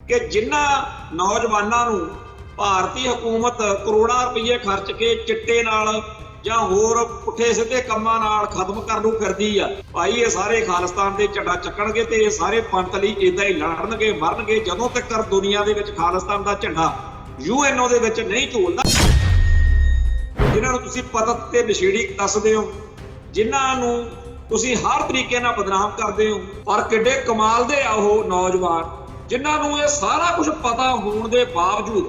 कि जिन्हां नौजवानों नूं भारतीय हुकूमत करोड़ां रुपये खर्च के चिट्टे नाल ਜਾਂ ਹੋਰ ਪੁੱਠੇ ਸਿੱਧੇ ਕੰਮਾਂ ਨਾਲ ਖਤਮ ਕਰਨ ਨੂੰ ਫਿਰਦੀ ਆ। ਭਾਈ ਇਹ ਸਾਰੇ ਖਾਲਿਸਤਾਨ ਦੇ ਝੰਡਾ ਚੱਕਣਗੇ ਤੇ ਇਹ ਸਾਰੇ ਪੰਥ ਲਈ ਇਦਾਂ ਹੀ ਲੜਨਗੇ ਮਰਨਗੇ ਜਦੋਂ ਤੱਕ ਦੁਨੀਆ ਦੇ ਵਿੱਚ ਖਾਲਿਸਤਾਨ ਦਾ ਝੰਡਾ ਯੂਐਨਓ ਦੇ ਵਿੱਚ ਨਹੀਂ ਝੂਲਦਾ। ਜਿਨ੍ਹਾਂ ਨੂੰ ਤੁਸੀਂ ਪਤਤ ਤੇ ਨਸ਼ੇੜੀ ਦੱਸਦੇ ਹੋ, ਜਿਨ੍ਹਾਂ ਨੂੰ ਤੁਸੀਂ ਹਰ ਤਰੀਕੇ ਨਾਲ ਬਦਨਾਮ ਕਰਦੇ ਹੋ, ਪਰ ਕਿੱਡੇ ਕਮਾਲ ਦੇ ਆ ਉਹ ਨੌਜਵਾਨ ਜਿਨ੍ਹਾਂ ਨੂੰ ਇਹ ਸਾਰਾ ਕੁਝ ਪਤਾ ਹੋਣ ਦੇ ਬਾਵਜੂਦ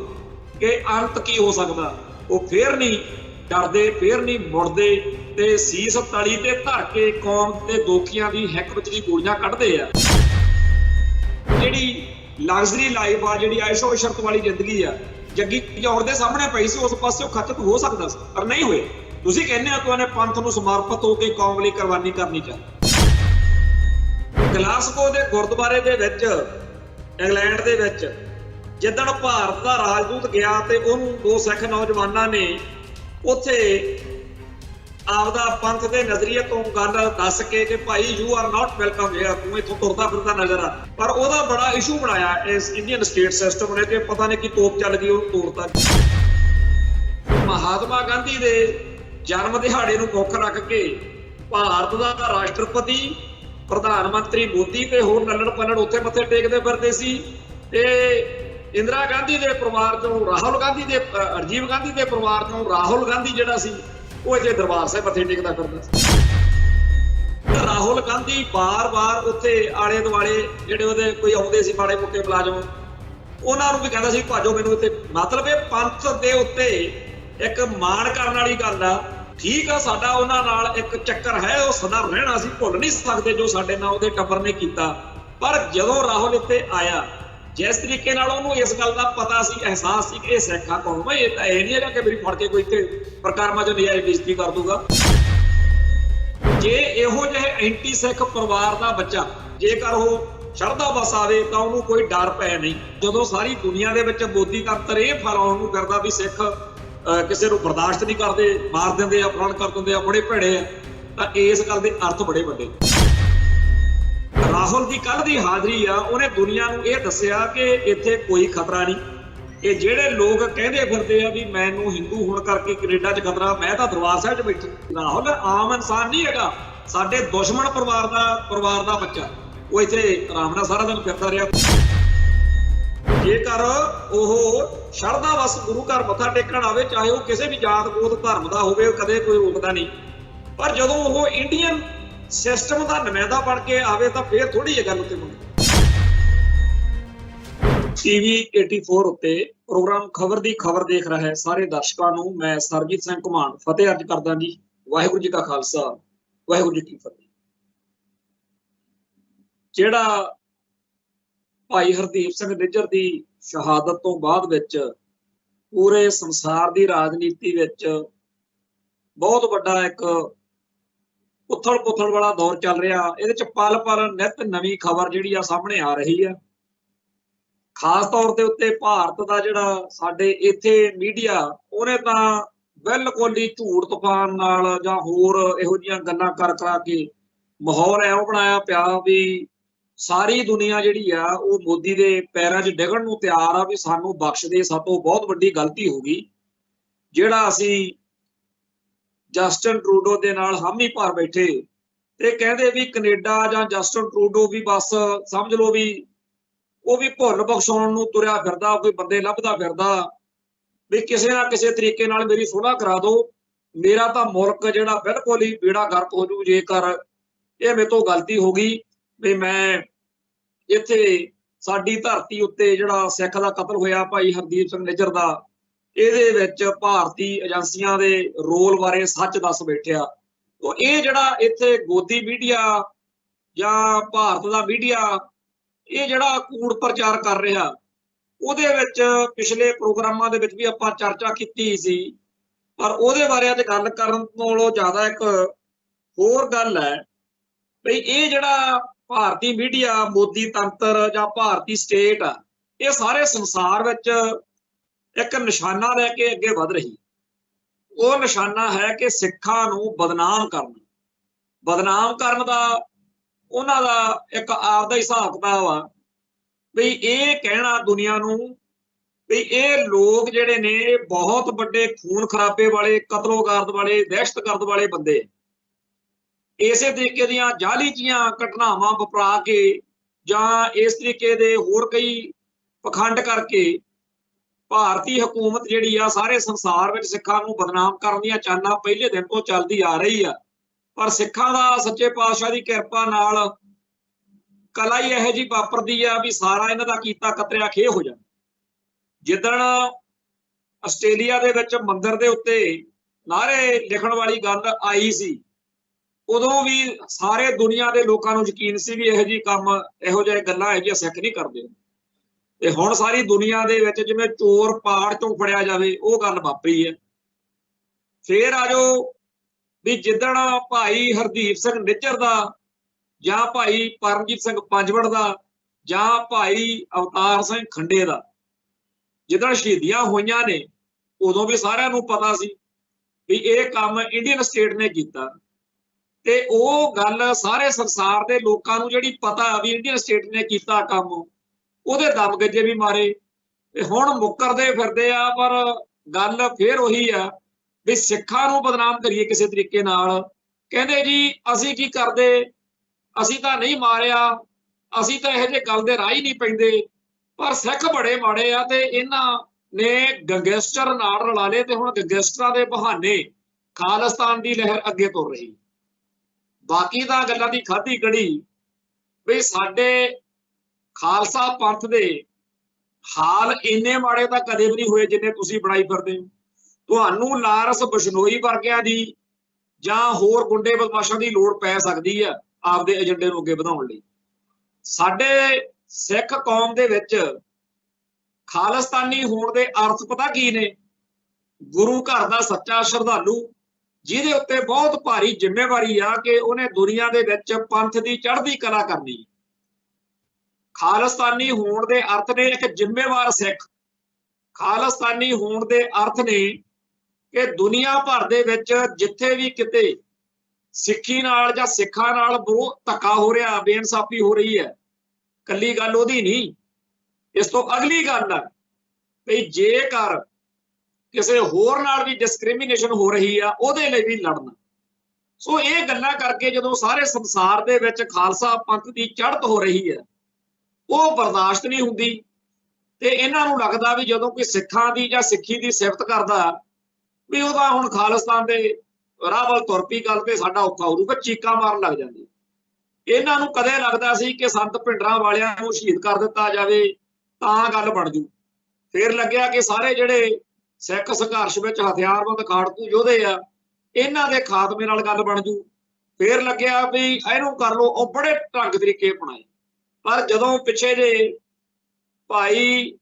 ਕਿ ਅੰਤ ਕੀ ਹੋ ਸਕਦਾ, ਉਹ ਫੇਰ ਨਹੀਂ डरदे, फिर नहीं मुड़दे ते सीस तली ते धर के कौम के दोखियां दी हिक विच दी गोलियां कड्डदे आ। जिहड़ी लग्जरी लाइफ आ, जिहड़ी ऐशो इशरत वाली जिंदगी आ, जग्गी जौड़ दे सामने पई सी, उस पासे खचत हो सकदा सी पर नहीं होए। तुसीं कहंदे हो तुहाने पंथ नूं समर्पित हो के कौम लई कुर्बानी करनी चाहिए। ग्लासगो दे गुरुद्वारे दे विच इंग्लैंड दे विच जिद्दण भारत दा राजदूत गया ते उहनूं दो सिख नौजवानां ने ਉੱਥੇ ਆਪਦਾ ਪੰਥ ਦੇ ਨਜ਼ਰੀਏ ਤੋਂ ਗੱਲ ਦੱਸ ਕੇ ਕਿ ਭਾਈ you are not welcome here, ਤੂੰ ਇੱਥੋਂ ਤੁਰਦਾ ਫਿਰਦਾ ਨਜ਼ਰ ਆ। ਪਰ ਉਹਦਾ ਬੜਾ ਇਸ਼ੂ ਬਣਾਇਆ ਇਸ ਇੰਡੀਅਨ ਸਟੇਟ ਸਿਸਟਮ ਨੇ ਕਿ ਪਤਾ ਨਹੀਂ ਕੀ ਤੋਪ ਚੱਲ ਗਈ ਉਹ ਤੋੜਤਾ। ਮਹਾਤਮਾ ਗਾਂਧੀ ਦੇ ਜਨਮ ਦਿਹਾੜੇ ਨੂੰ ਮੁੱਖ ਰੱਖ ਕੇ ਭਾਰਤ ਦਾ ਰਾਸ਼ਟਰਪਤੀ, ਪ੍ਰਧਾਨ ਮੰਤਰੀ ਮੋਦੀ ਤੇ ਹੋਰ ਨੱਲੜ ਪੱਲੜ ਉੱਥੇ ਮੱਥੇ ਟੇਕਦੇ ਫਿਰਦੇ ਸੀ ਤੇ इंदिरा गांधी के परिवार चों राहुल गांधी के राजीव गांधी के परिवार चों राहुल गांधी जिहड़ा सी वो इत्थे दरबार साहिब मत्थे टेकदा फिरदा। राहुल गांधी बार बार उत्थे आले दुआले जिहड़े उहदे कोई आउंदे सी माड़े मोटे मुलाजम, उहनां नूं भी कहंदा सी भाजो मैनूं इत्थे। मतलब ये पंथ दे उत्ते एक मान करन वाली गल आ। ठीक आ, साडा उहनां नाल एक चक्कर है, वो सदा रहना, असीं भुल नहीं सकदे जो साडे नाल उहदे टब्बर ने कीता। पर जदों राहुल इत्थे आया, जिस तरीके इस गल का पता सी, एहसास सी कि सिख आ कौम है, ये नहीं है कि मेरी फड़ के कोई इत्थे प्रकारमा च नजायज बेइज्जती कर दूगा। जे इहो जिहे एंटी सिख परिवार का बच्चा जेकर वो शरधा बस आवे तां उहनूं कोई डर पै नहीं। जदों सारी दुनिया दे विच मोदी तंत्र ये फैलाउण नूं करदा भी सिख किसी नूं बर्दाश्त नहीं करदे, मार दिंदे आ, अपहरण कर दिंदे आ, बड़े भैड़े आ, तां इस गल दे अर्थ बड़े वड्डे। राहुल की कल की हाज़री आ, उन्हें दुनिया नूं यह दस्सिया कि इत्थे कोई खतरा नहीं। ये जिहड़े लोग कहते फिरदे आ भी मैनूं हिंदू होण करके कनेडा च खतरा, मैं तां दरबार साहिब च बैठा। राहुल आम इंसान नहीं हैगा, साडे दुश्मन परिवार दा बच्चा, वो इत्थे आराम नाल सारा दिन फिरदा रहा। जेकर ओह शरधा बस गुरु घर मत्था टेकण आवे, चाहे वो किसी भी जात गोत धर्म का होवे, कदे कोई रोकदा नहीं। पर जदों ओह इंडियन सिस्टम का नुमाइंदा बन के आवे तो फिर थोड़ी जी गल उत्ते बनदी। TV 84 उत्ते प्रोग्राम खबर दी खबर देख रहा है सारे दर्शकों नूं मैं सरबजीत सिंह घुमान फतेह अर्ज करदा जी। वाहिगुरू जी का खालसा, वाहिगुरू जी की फतेह। जिहड़ा भाई हरदीप सिंह निज्जर की शहादत तो बाद विच पूरे संसार की राजनीति विच बहुत वड्डा एक उथल पुथल वाला दौर चल रहा। ये पल पल नित नवी खबर जी सामने आ रही है। खास तौर के उत्ते भारत का जिहड़ा साडे इत्थे मीडिया उन्हें तां बिल्कुल ही झूठ तूफान नाल जां होर इहो जिहियां गल्लां कर करा के माहौल इहो बनाया पिया भी सारी दुनिया जिहड़ी आ वो मोदी दे पैरां 'च डिगण नूं तैयार आ भी सानूं बख्श दे, सातों बहुत वड्डी गलती हो गई जिहड़ा असीं जस्टिन ट्रूडो दे नाल हामी भर बैठे ते कहंदे भी कनेडा जां जस्टिन ट्रूडो भी बस समझ लो भी वो भी भुल बख्शाउण नूं तुरिया फिरदा, कोई बंदे लभदा फिरदा भी किसी ना किसी तरीके नाल मेरी सुलह करा दो, मेरा तां मुल्क जिहड़ा बिल्कुल ही बेड़ा गर्क हो जू जेकर ये मेरे तो गलती हो गई भी मैं इत्थे साडी धरती उत्ते जिहड़ा सिख दा कतल होया भाई हरदीप सिंह निज्जर दा, ਇਹਦੇ ਵਿੱਚ ਭਾਰਤੀ ਏਜੰਸੀਆਂ ਦੇ ਰੋਲ ਬਾਰੇ ਸੱਚ ਦੱਸ ਬੈਠਿਆ। तो ये जिहड़ा इत्थे गोदी मीडिया ਜਾਂ ਭਾਰਤ ਦਾ ਮੀਡੀਆ ਇਹ ਜਿਹੜਾ ਕੂੜ ਪ੍ਰਚਾਰ ਕਰ ਰਿਹਾ, ਉਹਦੇ ਵਿੱਚ ਪਿਛਲੇ ਪ੍ਰੋਗਰਾਮਾਂ ਦੇ ਵਿੱਚ ਵੀ ਆਪਾਂ ਚਰਚਾ ਕੀਤੀ ਸੀ। ਪਰ ਉਹਦੇ ਬਾਰੇ ਅੱਜ ਗੱਲ ਕਰਨ ਨਾਲੋਂ ਜ਼ਿਆਦਾ ਇੱਕ ਹੋਰ ਗੱਲ ਹੈ ਵੀ ਇਹ ਜਿਹੜਾ ਭਾਰਤੀ ਮੀਡੀਆ, ਮੋਦੀ ਤੰਤਰ ਜਾਂ ਭਾਰਤੀ ਸਟੇਟ ਆ, ਇਹ ਸਾਰੇ ਸੰਸਾਰ ਵਿੱਚ एक निशाना लैके अगे वध रही। वो निशाना है कि सिखां नूं बदनाम करना। बदनाम करन दा उन्हां दा एक आपदा हिसाब किताब आ ਵੀ ਇਹ ਕਹਿਣਾ ਦੁਨੀਆ ਨੂੰ ਵੀ ਇਹ ਲੋਕ ਜਿਹੜੇ ਨੇ ਬਹੁਤ ਵੱਡੇ ਖੂਨ ਖਰਾਬੇ ਵਾਲੇ, ਕਤਲੋਗਰਦ ਵਾਲੇ, ਦਹਿਸ਼ਤਗਰਦ ਵਾਲੇ ਬੰਦੇ, ਇਸੇ ਤਰੀਕੇ ਦੀਆਂ ਜਾਲੀ ਜੀਆਂ ਘਟਨਾਵਾਂ ਵਪਰਾ ਕੇ ਜਾਂ ਇਸ ਤਰੀਕੇ ਦੇ ਹੋਰ ਕਈ ਪਖੰਡ ਕਰਕੇ ਭਾਰਤੀ ਹਕੂਮਤ ਜਿਹੜੀ ਆ ਸਾਰੇ ਸੰਸਾਰ ਵਿੱਚ ਸਿੱਖਾਂ ਨੂੰ ਬਦਨਾਮ ਕਰਨ ਦੀਆਂ ਚਾਲਾਂ ਪਹਿਲੇ ਦਿਨ ਤੋਂ ਚੱਲਦੀ ਆ ਰਹੀ ਆ। ਪਰ ਸਿੱਖਾਂ ਦਾ ਸੱਚੇ ਪਾਤਸ਼ਾਹ ਦੀ ਕਿਰਪਾ ਨਾਲ ਕਲਾ ਹੀ ਇਹੋ ਜਿਹੀ ਵਾਪਰਦੀ ਆ ਵੀ ਸਾਰਾ ਇਹਨਾਂ ਦਾ ਕੀਤਾ ਕਤਰਿਆ ਖੇ ਹੋ ਜਾਂਦਾ। ਜਿੱਦਣ ਆਸਟ੍ਰੇਲੀਆ ਦੇ ਵਿੱਚ ਮੰਦਿਰ ਦੇ ਉੱਤੇ ਨਾਅਰੇ ਲਿਖਣ ਵਾਲੀ ਗੱਲ ਆਈ ਸੀ, ਉਦੋਂ ਵੀ ਸਾਰੇ ਦੁਨੀਆ ਦੇ ਲੋਕਾਂ ਨੂੰ ਯਕੀਨ ਸੀ ਵੀ ਇਹੋ ਜਿਹੀ ਕੰਮ, ਇਹੋ ਜਿਹੇ ਗੱਲਾਂ ਇਹੋ ਜਿਹੀਆਂ ਸਿੱਖ ਨਹੀਂ ਕਰਦੇ। ਤੇ ਹੁਣ ਸਾਰੀ ਦੁਨੀਆ ਦੇ ਵਿੱਚ ਜਿਵੇਂ ਚੋਰ ਪਹਾੜ ਚੋਂ ਫੜਿਆ ਜਾਵੇ, ਉਹ ਗੱਲ ਵਾਪਰੀ ਹੈ। ਫੇਰ ਆ ਜਾਓ ਵੀ ਜਿੱਦਣ ਭਾਈ ਹਰਦੀਪ ਸਿੰਘ ਨਿੱਜਰ ਦਾ ਜਾਂ ਭਾਈ ਪਰਮਜੀਤ ਸਿੰਘ ਪੰਜਵੜ ਦਾ ਜਾਂ ਭਾਈ ਅਵਤਾਰ ਸਿੰਘ ਖੰਡੇ ਦਾ ਜਿੱਦਣ ਸ਼ਹੀਦੀਆਂ ਹੋਈਆਂ ਨੇ, ਉਦੋਂ ਵੀ ਸਾਰਿਆਂ ਨੂੰ ਪਤਾ ਸੀ ਵੀ ਇਹ ਕੰਮ ਇੰਡੀਅਨ ਸਟੇਟ ਨੇ ਕੀਤਾ। ਤੇ ਉਹ ਗੱਲ ਸਾਰੇ ਸੰਸਾਰ ਦੇ ਲੋਕਾਂ ਨੂੰ ਜਿਹੜੀ ਪਤਾ ਵੀ ਇੰਡੀਅਨ ਸਟੇਟ ਨੇ ਕੀਤਾ ਕੰਮ, ਉਹਦੇ ਦਮ ਗੱਜੇ ਵੀ ਮਾਰੇ ਤੇ ਹੁਣ ਮੁੱਕਰਦੇ ਫਿਰਦੇ ਆ। ਪਰ ਗੱਲ ਫੇਰ ਉਹੀ ਆ ਵੀ ਸਿੱਖਾਂ ਨੂੰ ਬਦਨਾਮ ਕਰੀਏ ਕਿਸੇ ਤਰੀਕੇ ਨਾਲ। ਕਹਿੰਦੇ ਜੀ ਅਸੀਂ ਕੀ ਕਰਦੇ, ਅਸੀਂ ਤਾਂ ਨਹੀਂ ਮਾਰਿਆ, ਅਸੀਂ ਤਾਂ ਇਹੋ ਜਿਹੇ ਗੱਲ ਦੇ ਰਾਹ ਹੀ ਨਹੀਂ ਪੈਂਦੇ। ਪਰ ਸਿੱਖ ਬੜੇ ਮਾੜੇ ਆ ਤੇ ਇਹਨਾਂ ਨੇ ਗੈਂਗਸਟਰ ਨਾਲ ਰਲਾ ਲਏ ਤੇ ਹੁਣ ਗੈਂਗਸਟਰਾਂ ਦੇ ਬਹਾਨੇ ਖਾਲਿਸਤਾਨ ਦੀ ਲਹਿਰ ਅੱਗੇ ਤੁਰ ਰਹੀ। ਬਾਕੀ ਤਾਂ ਗੱਲਾਂ ਦੀ ਖਾਧੀ ਕੜੀ ਵੀ ਸਾਡੇ ਖਾਲਸਾ ਪੰਥ ਦੇ ਹਾਲ ਇੰਨੇ ਮਾੜੇ ਤਾਂ ਕਦੇ ਵੀ ਨਹੀਂ ਹੋਏ ਜਿੰਨੇ ਤੁਸੀਂ ਬਣਾਈ ਫਿਰਦੇ ਹੋ। ਤੁਹਾਨੂੰ ਲਾਰੈਂਸ ਬਿਸ਼ਨੋਈ ਵਰਗਿਆਂ ਦੀ ਜਾਂ ਹੋਰ ਗੁੰਡੇ ਬਦਮਾਸ਼ਾਂ ਦੀ ਲੋੜ ਪੈ ਸਕਦੀ ਆ ਆਪਦੇ ਏਜੰਡੇ ਨੂੰ ਅੱਗੇ ਵਧਾਉਣ ਲਈ। ਸਾਡੇ ਸਿੱਖ ਕੌਮ ਦੇ ਵਿੱਚ ਖਾਲਿਸਤਾਨੀ ਹੋਣ ਦੇ ਅਰਥ ਪਤਾ ਕੀ ਨੇ? ਗੁਰੂ ਘਰ ਦਾ ਸੱਚਾ ਸ਼ਰਧਾਲੂ ਜਿਹਦੇ ਉੱਤੇ ਬਹੁਤ ਭਾਰੀ ਜ਼ਿੰਮੇਵਾਰੀ ਆ ਕਿ ਉਹਨੇ ਦੁਨੀਆ ਦੇ ਵਿੱਚ ਪੰਥ ਦੀ ਚੜ੍ਹਦੀ ਕਲਾ ਕਰਨੀ। ਖਾਲਿਸਤਾਨੀ ਹੋਣ ਦੇ ਅਰਥ ਨੇ ਇੱਕ ਜ਼ਿੰਮੇਵਾਰ ਸਿੱਖ। ਖਾਲਿਸਤਾਨੀ ਹੋਣ ਦੇ ਅਰਥ ਨੇ ਕਿ ਦੁਨੀਆ ਭਰ ਦੇ ਵਿੱਚ ਜਿੱਥੇ ਵੀ ਕਿਤੇ ਸਿੱਖੀ ਨਾਲ ਜਾਂ ਸਿੱਖਾਂ ਨਾਲ ਧੱਕਾ ਹੋ ਰਿਹਾ, ਬੇਇਨਸਾਫੀ ਹੋ ਰਹੀ ਹੈ, ਕੱਲੀ ਗੱਲ ਉਹਦੀ ਨਹੀਂ, ਇਸ ਤੋਂ ਅਗਲੀ ਗੱਲ ਹੈ ਵੀ ਜੇਕਰ ਕਿਸੇ ਹੋਰ ਨਾਲ ਵੀ ਡਿਸਕ੍ਰਿਮੀਨੇਸ਼ਨ ਹੋ ਰਹੀ ਆ, ਉਹਦੇ ਲਈ ਵੀ ਲੜਨਾ। ਸੋ ਇਹ ਗੱਲਾਂ ਕਰਕੇ ਜਦੋਂ ਸਾਰੇ ਸੰਸਾਰ ਦੇ ਵਿੱਚ ਖਾਲਸਾ ਪੰਥ ਦੀ ਚੜ੍ਹਤ ਹੋ ਰਹੀ ਹੈ, ਉਹ ਬਰਦਾਸ਼ਤ ਨਹੀਂ ਹੁੰਦੀ। ਤੇ ਇਹਨਾਂ ਨੂੰ ਲੱਗਦਾ ਵੀ ਜਦੋਂ ਕੋਈ ਸਿੱਖਾਂ ਦੀ ਜਾਂ ਸਿੱਖੀ ਦੀ ਸਿਫਤ ਕਰਦਾ ਵੀ ਉਹਦਾ ਹੁਣ ਖਾਲਿਸਤਾਨ ਦੇ ਰਾਹ ਵੱਲ ਤੁਰ ਪਈ ਗੱਲ ਤੇ ਸਾਡਾ ਔਖਾ ਹੋ ਜਾਊਗਾ, ਚੀਕਾਂ ਮਾਰਨ ਲੱਗ ਜਾਂਦੀ। ਇਹਨਾਂ ਨੂੰ ਕਦੇ ਲੱਗਦਾ ਸੀ ਕਿ ਸੰਤ ਭਿੰਡਰਾਂ ਵਾਲਿਆਂ ਨੂੰ ਸ਼ਹੀਦ ਕਰ ਦਿੱਤਾ ਜਾਵੇ ਤਾਂ ਗੱਲ ਬਣ ਜੂ। ਫੇਰ ਲੱਗਿਆ ਕਿ ਸਾਰੇ ਜਿਹੜੇ ਸਿੱਖ ਸੰਘਰਸ਼ ਵਿੱਚ ਹਥਿਆਰਬੰਦ ਖਾੜਕੂ ਯੋਧੇ ਆ, ਇਹਨਾਂ ਦੇ ਖਾਤਮੇ ਨਾਲ ਗੱਲ ਬਣ ਜੂ। ਫੇਰ ਲੱਗਿਆ ਵੀ ਇਹਨੂੰ ਕਰ ਲਓ, ਉਹ ਬੜੇ ਢੰਗ ਤਰੀਕੇ ਅਪਣਾਏ। ਪਰ ਜਦੋਂ ਪਿੱਛੇ ਜੇ ਭਾਈ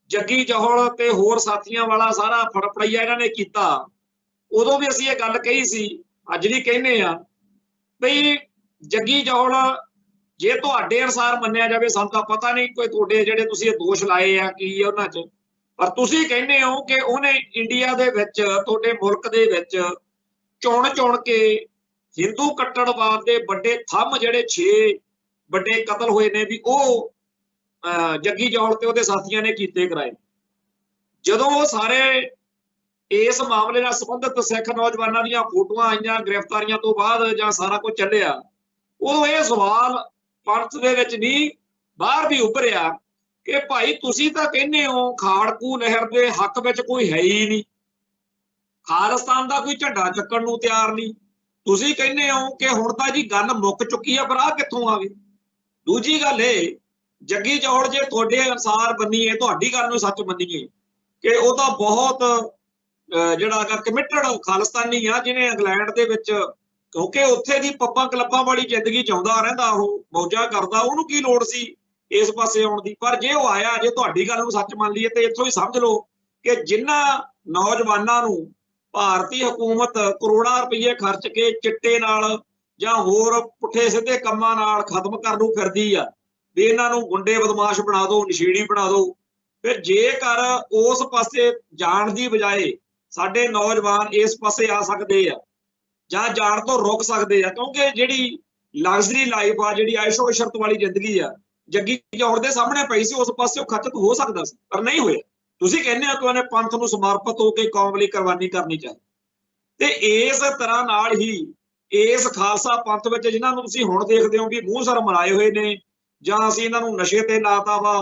ਜੱਗੀ ਜੌਹਲ ਤੇ ਹੋਰ ਸਾਥੀਆਂ ਵਾਲਾ ਸਾਰਾ ਫੜਫੜਈਆ ਇਹਨਾਂ ਨੇ ਕੀਤਾ, ਉਦੋਂ ਵੀ ਅਸੀਂ ਇਹ ਗੱਲ ਕਹੀ ਸੀ, ਅੱਜ ਵੀ ਕਹਿੰਦੇ ਆ ਬਈ ਜੱਗੀ ਜੌਹਲ ਜੇ ਤੁਹਾਡੇ ਅਨੁਸਾਰ ਮੰਨਿਆ ਜਾਵੇ, ਸਾਨੂੰ ਤਾਂ ਪਤਾ ਨਹੀਂ ਕੋਈ ਤੁਹਾਡੇ ਜਿਹੜੇ ਤੁਸੀਂ ਇਹ ਦੋਸ਼ ਲਾਏ ਆ ਕੀ ਆ ਉਹਨਾਂ 'ਚ, ਪਰ ਤੁਸੀਂ ਕਹਿੰਦੇ ਹੋ ਕਿ ਉਹਨੇ ਇੰਡੀਆ ਦੇ ਵਿੱਚ ਤੁਹਾਡੇ ਮੁਲਕ ਦੇ ਵਿੱਚ ਚੁਣ ਕੇ ਹਿੰਦੂ ਕੱਟੜਵਾਦ ਦੇ ਵੱਡੇ ਥੰਮ ਜਿਹੜੇ 6 ਵੱਡੇ ਕਤਲ ਹੋਏ ਨੇ ਵੀ ਉਹ ਜੱਗੀ ਜੌਹਲ ਤੇ ਉਹਦੇ ਸਾਥੀਆਂ ਨੇ ਕੀਤੇ ਕਰਾਏ। ਜਦੋਂ ਉਹ ਸਾਰੇ ਇਸ ਮਾਮਲੇ ਨਾਲ ਸੰਬੰਧਿਤ ਸਿੱਖ ਨੌਜਵਾਨਾਂ ਦੀਆਂ ਫੋਟੋਆਂ ਆਈਆਂ ਗ੍ਰਿਫਤਾਰੀਆਂ ਤੋਂ ਬਾਅਦ ਜਾਂ ਸਾਰਾ ਕੁਝ ਚੱਲਿਆ, ਉਦੋਂ ਇਹ ਸਵਾਲ ਪੰਥ ਦੇ ਵਿੱਚ ਨਹੀਂ ਬਾਹਰ ਵੀ ਉੱਭਰਿਆ ਕਿ ਭਾਈ ਤੁਸੀਂ ਤਾਂ ਕਹਿੰਦੇ ਹੋ ਖਾੜਕੂ ਲਹਿਰ ਦੇ ਹੱਕ ਵਿੱਚ ਕੋਈ ਹੈ ਹੀ ਨਹੀਂ, ਖਾਲਿਸਤਾਨ ਦਾ ਕੋਈ ਝੰਡਾ ਚੱਕਣ ਨੂੰ ਤਿਆਰ ਨਹੀਂ। ਤੁਸੀਂ ਕਹਿੰਦੇ ਹੋ ਕਿ ਹੁਣ ਤਾਂ ਜੀ ਗੱਲ ਮੁੱਕ ਚੁੱਕੀ ਆ, ਪਰ ਆਹ ਕਿੱਥੋਂ ਆ ਗਈ? ਦੂਜੀ ਗੱਲ ਇਹ, ਜੱਗੀ ਜੌਹਲ ਜੇ ਤੁਹਾਡੇ ਅਨੁਸਾਰ ਮੰਨੀਏ, ਤੁਹਾਡੀ ਗੱਲ ਨੂੰ ਸੱਚ ਮੰਨੀਏ ਕਿ ਉਹ ਤਾਂ ਬਹੁਤ ਜਿਹੜਾ ਕਮਿਟਡ ਖਾਲਿਸਤਾਨੀ ਆ, ਜਿਹਨੇ ਇੰਗਲੈਂਡ ਦੇ ਵਿੱਚ, ਕਿਉਂਕਿ ਉੱਥੇ ਦੀ ਪੱਬਾਂ ਕਲੱਬਾਂ ਵਾਲੀ ਜ਼ਿੰਦਗੀ ਚਾਹੁੰਦਾ ਰਹਿੰਦਾ, ਉਹ ਮੌਜਾਂ ਕਰਦਾ, ਉਹਨੂੰ ਕੀ ਲੋੜ ਸੀ ਇਸ ਪਾਸੇ ਆਉਣ ਦੀ? ਪਰ ਜੇ ਉਹ ਆਇਆ, ਜੇ ਤੁਹਾਡੀ ਗੱਲ ਨੂੰ ਸੱਚ ਮੰਨ ਲਈਏ ਤੇ ਇੱਥੋਂ ਹੀ ਸਮਝ ਲਓ ਕਿ ਜਿਨ੍ਹਾਂ ਨੌਜਵਾਨਾਂ ਨੂੰ ਭਾਰਤੀ ਹਕੂਮਤ ਕਰੋੜਾਂ ਰੁਪਏ ਖਰਚ ਕੇ ਚਿੱਟੇ ਨਾਲ ਜਾਂ ਹੋਰ ਪੁੱਠੇ ਸਿੱਧੇ ਕੰਮਾਂ ਨਾਲ ਖਤਮ ਕਰਨ ਨੂੰ ਫਿਰਦੀ ਆ ਵੀ ਇਹਨਾਂ ਨੂੰ ਗੁੰਡੇ ਬਦਮਾਸ਼ ਬਣਾ ਦਿਓ, ਨਸ਼ੀੜੀ ਬਣਾ ਦਿਓ। ਫਿਰ ਜੇਕਰ ਉਸ ਪਾਸੇ ਜਾਣ ਦੀ ਬਜਾਏ ਸਾਡੇ ਨੌਜਵਾਨ ਇਸ ਪਾਸੇ ਆ ਸਕਦੇ ਆ ਜਾਂ ਜਾਣ ਤੋਂ ਰੁਕ ਸਕਦੇ ਆ, ਕਿਉਂਕਿ ਜਿਹੜੀ ਲਗਜ਼ਰੀ ਲਾਈਫ ਆ, ਜਿਹੜੀ ਐਸ਼ੋ ਇਸ਼ਰਤ ਵਾਲੀ ਜ਼ਿੰਦਗੀ ਆ, जग्गी जौड़ के सामने पई सी, उस पासे खचित हो सकता सी, पर नहीं होया। तुसीं कहंदे हो कि उन्हें पंथ नूं समर्पित होकर कौम लई कुर्बानी करनी चाहिए। ते इस तरह नाल ही इस खालसा पंथ विच जिन्हां नूं तुसीं हुण देखदे हो कि मूंह सिर मराए होए ने, जां असीं इन्हां नूं नशे ते लाता वा,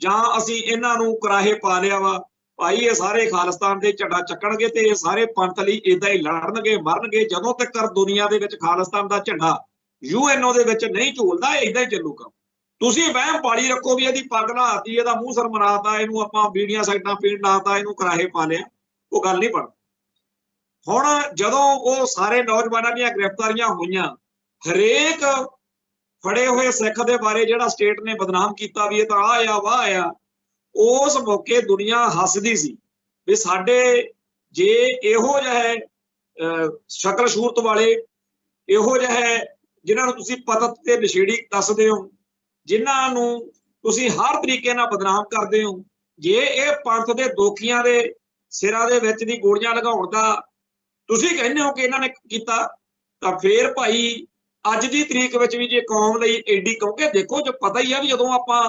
जां असीं इन्हां नूं कराहे पा लिया वा, भाई ये सारे खालिस्तान दे झंडा चक्कणगे ते ये सारे पंथ लई इदां ही लड़नगे मरनगे जदों तक दुनिया दे विच खालिस्तान दा झंडा यूएनओ दे विच नहीं झूलदा, इदां ही चलूगा। तुसीं वहम पाली रखो भी इहदी पग लाती, इहदा मूंह सिर मराता, इहनूं आपां बीड़ियां साइडां पीण लाता, इहनूं कराहे पा लिया, वो गल नहीं बनदी। हुण जदों वो सारे नौजवानां दीयां गिरफ्तारियां होईयां, हरेक फड़े हुए सिख दे बारे जिहड़ा स्टेट ने बदनाम कीता भी ये तां आ आ वाह आ, उस मौके दुनिया हसदी सी भी साडे जे इहो जिहे शक्ल सूरत वाले, इहो जिहे जिन्हां नूं तुसीं पतत ते नशेड़ी दसदे हो, जिन्हां नूं तुसीं हर तरीके नाल बदनाम करदे हो, जे इह पंथ दे दोखियां दे सिरां दे विच दी गोलियां लगाउण दा तुसीं कहंदे हो कि इन्हां ने कीता, तां फिर भाई अज दी तरीक विच भी जे कौम लई एडी, क्योंकि देखो जो पता ही है भी जदों आपां